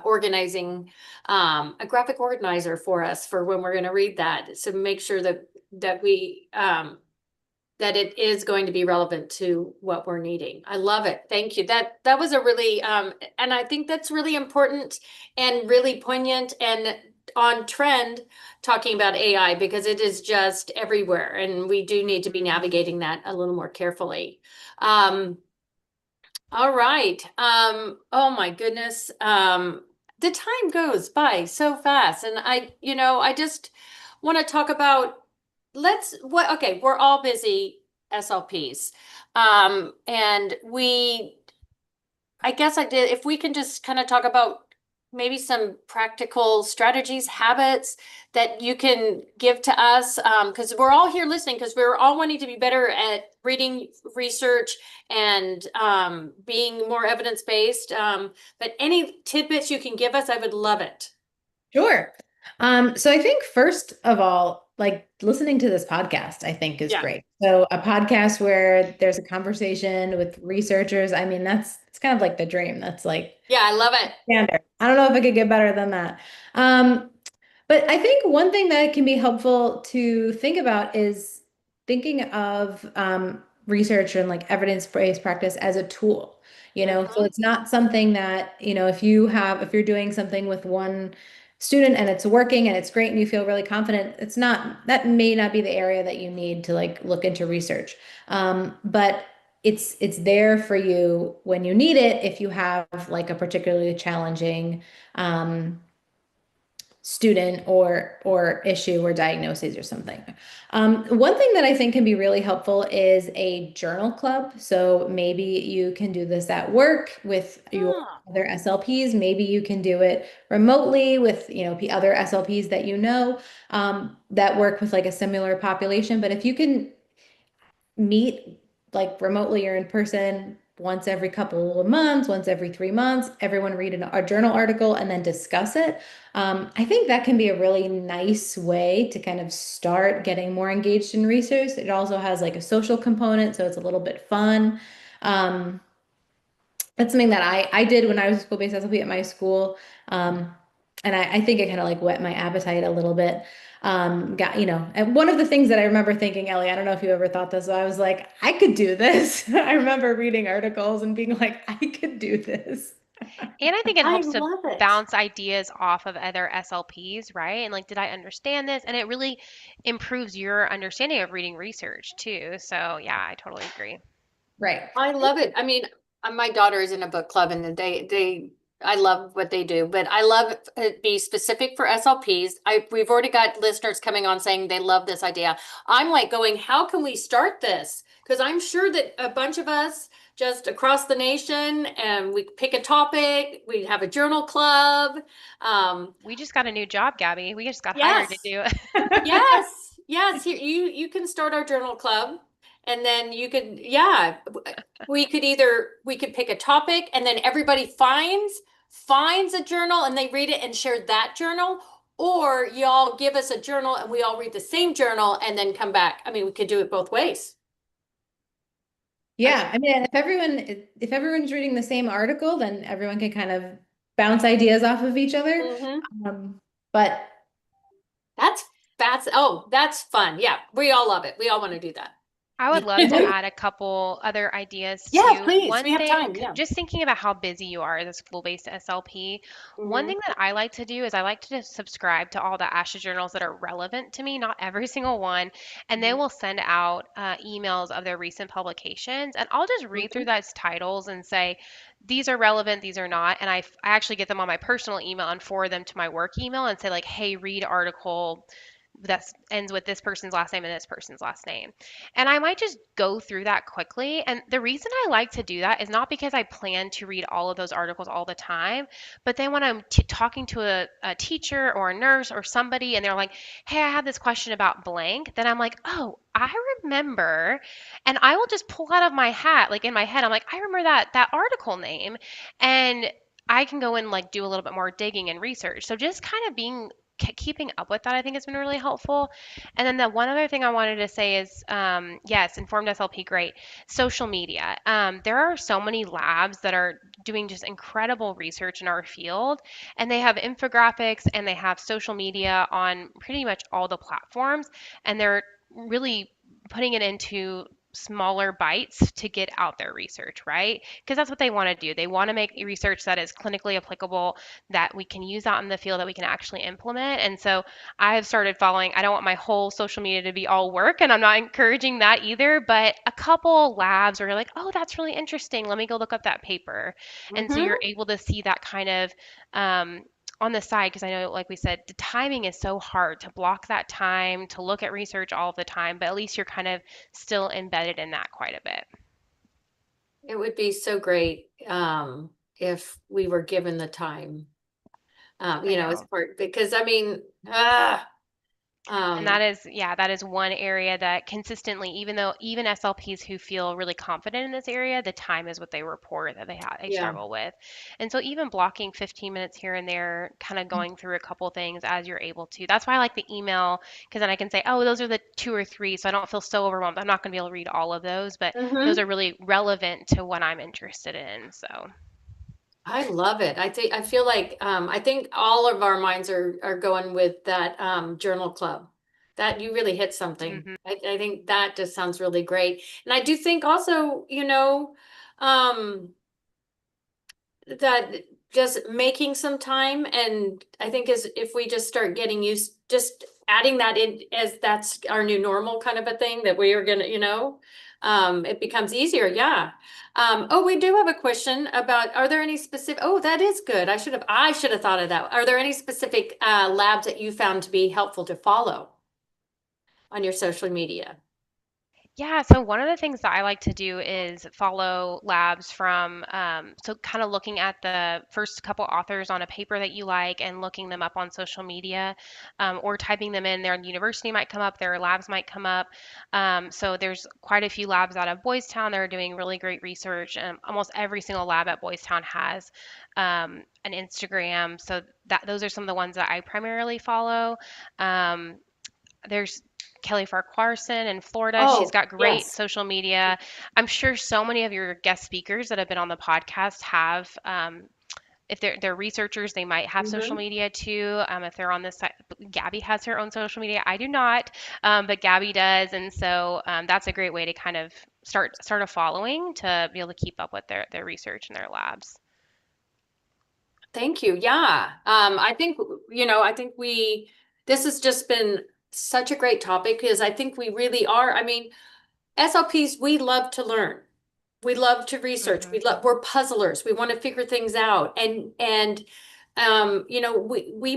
organizing, a graphic organizer for us for when we're going to read that. So make sure that we, that it is going to be relevant to what we're needing. I love it. Thank you. That was a really, and I think that's really important and really poignant and on trend talking about AI because it is just everywhere and we do need to be navigating that a little more carefully. All right. Oh my goodness. The time goes by so fast and I just want to talk about okay, we're all busy SLPs. And I guess if we can just kind of talk about maybe some practical strategies, habits that you can give to us, because we're all here listening, because we're all wanting to be better at reading research and being more evidence-based. But any tidbits you can give us, I would love it. Sure. So I think first of all, like listening to this podcast, I think is great. So a podcast where there's a conversation with researchers, I mean, it's kind of like the dream. That's like, yeah, I love it. Standard. I don't know if I could get better than that. But I think one thing that can be helpful to think about is thinking of research and like evidence-based practice as a tool, so it's not something that, if you're doing something with one student and it's working and it's great and you feel really confident, that may not be the area that you need to like look into research. But it's there for you when you need it if you have like a particularly challenging student or issue or diagnosis or something. One thing that I think can be really helpful is a journal club. So maybe you can do this at work with your other SLPs. Maybe you can do it remotely with other SLPs that that work with like a similar population. But if you can meet like remotely or in person once every couple of months, once every 3 months, everyone read a journal article and then discuss it. I think that can be a really nice way to kind of start getting more engaged in research. It also has like a social component, so it's a little bit fun. That's something that I did when I was a school-based SLP at my school. And I think it kind of like whet my appetite a little bit. And one of the things that I remember thinking, Ellie, I don't know if you ever thought this, I was like, I could do this. I remember reading articles and being like, I could do this. And I think it I helps to love it. bounce ideas off of other SLPs, right? And like, did I understand this? And it really improves your understanding of reading research too. So yeah, I totally agree. Right. I love it. I mean, my daughter is in a book club and I love what they do, but I love it be specific for SLPs. We've already got listeners coming on saying they love this idea. I'm like going, how can we start this? Because I'm sure that a bunch of us just across the nation and we pick a topic, we have a journal club. We just got a new job, Gabby. We just got hired to Yes, do yes. Here, you can start our journal club. And then you could, yeah, we could pick a topic and then everybody finds a journal and they read it and share that journal. Or y'all give us a journal and we all read the same journal and then come back. I mean, we could do it both ways. Yeah. I mean, if everyone's reading the same article, then everyone can kind of bounce ideas off of each other. But that's fun. Yeah, we all love it. We all want to do that. I would love to add a couple other ideas Yeah, too. please. One We have thing, time. Yeah. just thinking about how busy you are as a school-based SLP, one thing that I like to do is I like to subscribe to all the ASHA journals that are relevant to me, not every single one, and they will send out emails of their recent publications, and I'll just read through those titles and say, these are relevant, these are not, and I actually get them on my personal email and forward them to my work email and say like, hey, read article that ends with this person's last name and this person's last name. And I might just go through that quickly. And the reason I like to do that is not because I plan to read all of those articles all the time, but then when I'm talking to a teacher or a nurse or somebody and they're like, hey, I have this question about blank, then I'm like, oh, I remember. And I will just pull out of my hat, like in my head, I'm like, I remember that article name. And I can go and like do a little bit more digging and research. So just kind of being keeping up with that, I think, has been really helpful. And then the one other thing I wanted to say is, yes, informed SLP, great. Social media. There are so many labs that are doing just incredible research in our field, and they have infographics and they have social media on pretty much all the platforms, and they're really putting it into smaller bites to get out their research, right? Because that's what they want to do. They want to make research that is clinically applicable, that we can use out in the field, that we can actually implement. And so I have started following, I don't want my whole social media to be all work, and I'm not encouraging that either, but a couple labs where you're like, oh, that's really interesting. Let me go look up that paper. And so you're Mhm. able to see that kind of on the side, because I know, like we said, the timing is so hard to block that time to look at research all the time, but at least you're kind of still embedded in that quite a bit. It would be so great if we were given the time, I as know. part, because I mean, And um, that is, yeah, that is one area that consistently, even though even SLPs who feel really confident in this area, the time is what they report that they yeah. struggle with. And so even blocking 15 minutes here and there, kind of going through a couple things as you're able to. That's why I like the email, because then I can say, oh, those are the 2 or 3, so I don't feel so overwhelmed. I'm not going to be able to read all of those, but those Hmm. are really relevant to what I'm interested in. So, I love it. I feel like I think all of our minds are going with that journal club. That you really hit something. mhm. I think that just sounds really great. And I do think also, um that just making some time, and I think is if we just start getting used, just adding that in as that's our new normal kind of a thing that we are gonna, it becomes easier. Yeah. Oh, we do have a question about, are there any specific, oh, that is good. I should have thought of that. Are there any specific labs that you found to be helpful to follow on your social media? Yeah, so one of the things that I like to do is follow labs from, so kind of looking at the first couple authors on a paper that you like and looking them up on social media, or typing them in. Their university might come up, their labs might come up. So there's quite a few labs out of Boys Town that are doing really great research. Almost every single lab at Boys Town has an Instagram. So those are some of the ones that I primarily follow. Um, there's Kelly Farquharson in Florida. She's Oh, got great yes. social media. I'm sure so many of your guest speakers that have been on the podcast have, if they're researchers, they might have social Hmm. media too. If they're on this site, Gabby has her own social media. I do not, but Gabby does, and so that's a great way to kind of start a following to be able to keep up with their research and their labs. Thank you. Yeah. I think this has just been such a great topic because I think we really are. I mean, SLPs, we love to learn. We love to research. Hmm. We're puzzlers. We want to figure things out. We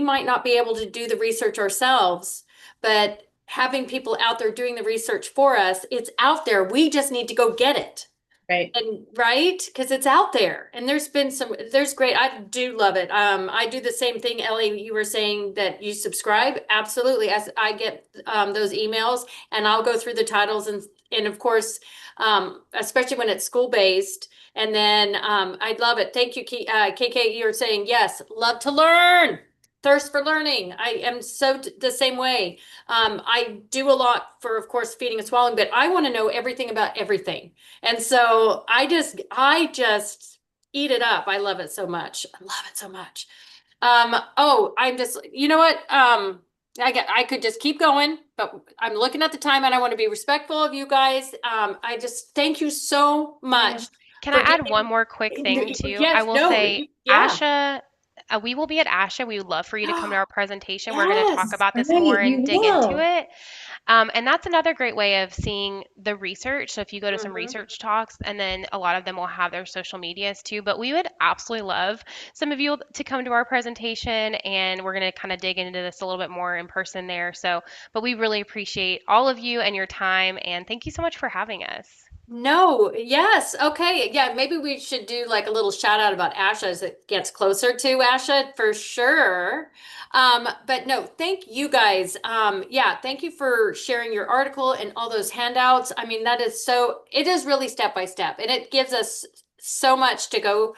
might not be able to do the research ourselves, but having people out there doing the research for us, it's out there. We just need to go get it. Right. And right, because it's out there, and there's great. I do love it. I do the same thing, Ellie. You were saying that you subscribe. Absolutely. As I get those emails, and I'll go through the titles, and of course, especially when it's school based. And then I love it. Thank you, KK. You're saying yes. Love to learn. Thirst for learning. I am the same way. I do a lot for, of course, feeding and swallowing, but I want to know everything about everything. And so I just eat it up. I love it so much. I love it so much. Oh, I'm just, you know what? I could just keep going, but I'm looking at the time and I want to be respectful of you guys. I just thank you so Yeah. much Can I for add one giving. more quick thing too? I Yes, will no, say, yeah. ASHA, we will be at ASHA. We would love for you to come to our presentation. We're going to talk Yes. about All this right, more we and dig into will. it. And that's another great way of seeing the research. So if you go to some Mhm. research talks, and then a lot of them will have their social medias too. But we would absolutely love some of you to come to our presentation, and we're going to kind of dig into this a little bit more in person there. So, but we really appreciate all of you and your time, and thank you so much for having us. No, yes. Okay. Yeah, maybe we should do like a little shout out about Asha as it gets closer to Asha for sure. But no, thank you guys. Yeah, thank you for sharing your article and all those handouts. I mean, it is really step by step, and it gives us so much to go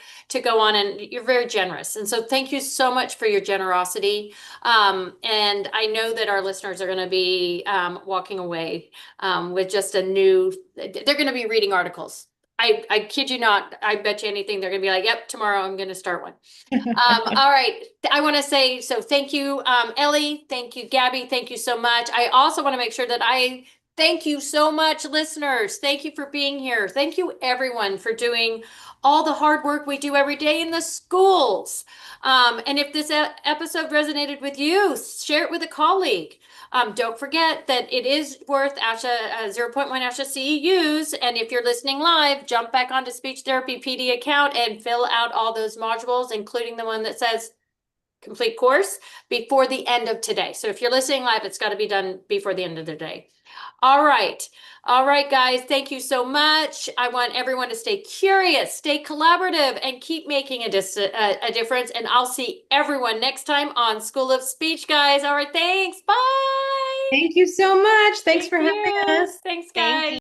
on, and you're very generous. And so thank you so much for your generosity. And I know that our listeners are going to be walking away with just they're going to be reading articles. I kid you not. I bet you anything they're going to be like, yep, tomorrow I'm going to start one. All right. I want to say, so thank you, Ellie. Thank you, Gabby. Thank you so much. I also want to make sure that I thank you so much, listeners. Thank you for being here. Thank you, everyone, for doing all the hard work we do every day in the schools. And if this episode resonated with you, share it with a colleague. Don't forget that it is worth ASHA 0.1 ASHA CEUs. And if you're listening live, jump back onto Speech Therapy PD account and fill out all those modules, including the one that says complete course, before the end of today. So if you're listening live, it's got to be done before the end of the day. All right. All right, guys. Thank you so much. I want everyone to stay curious, stay collaborative, and keep making a difference. And I'll see everyone next time on School of Speech, guys. All right. Thanks. Bye. Thank you so much. Thanks for having you. us. Thanks, Thank guys. you.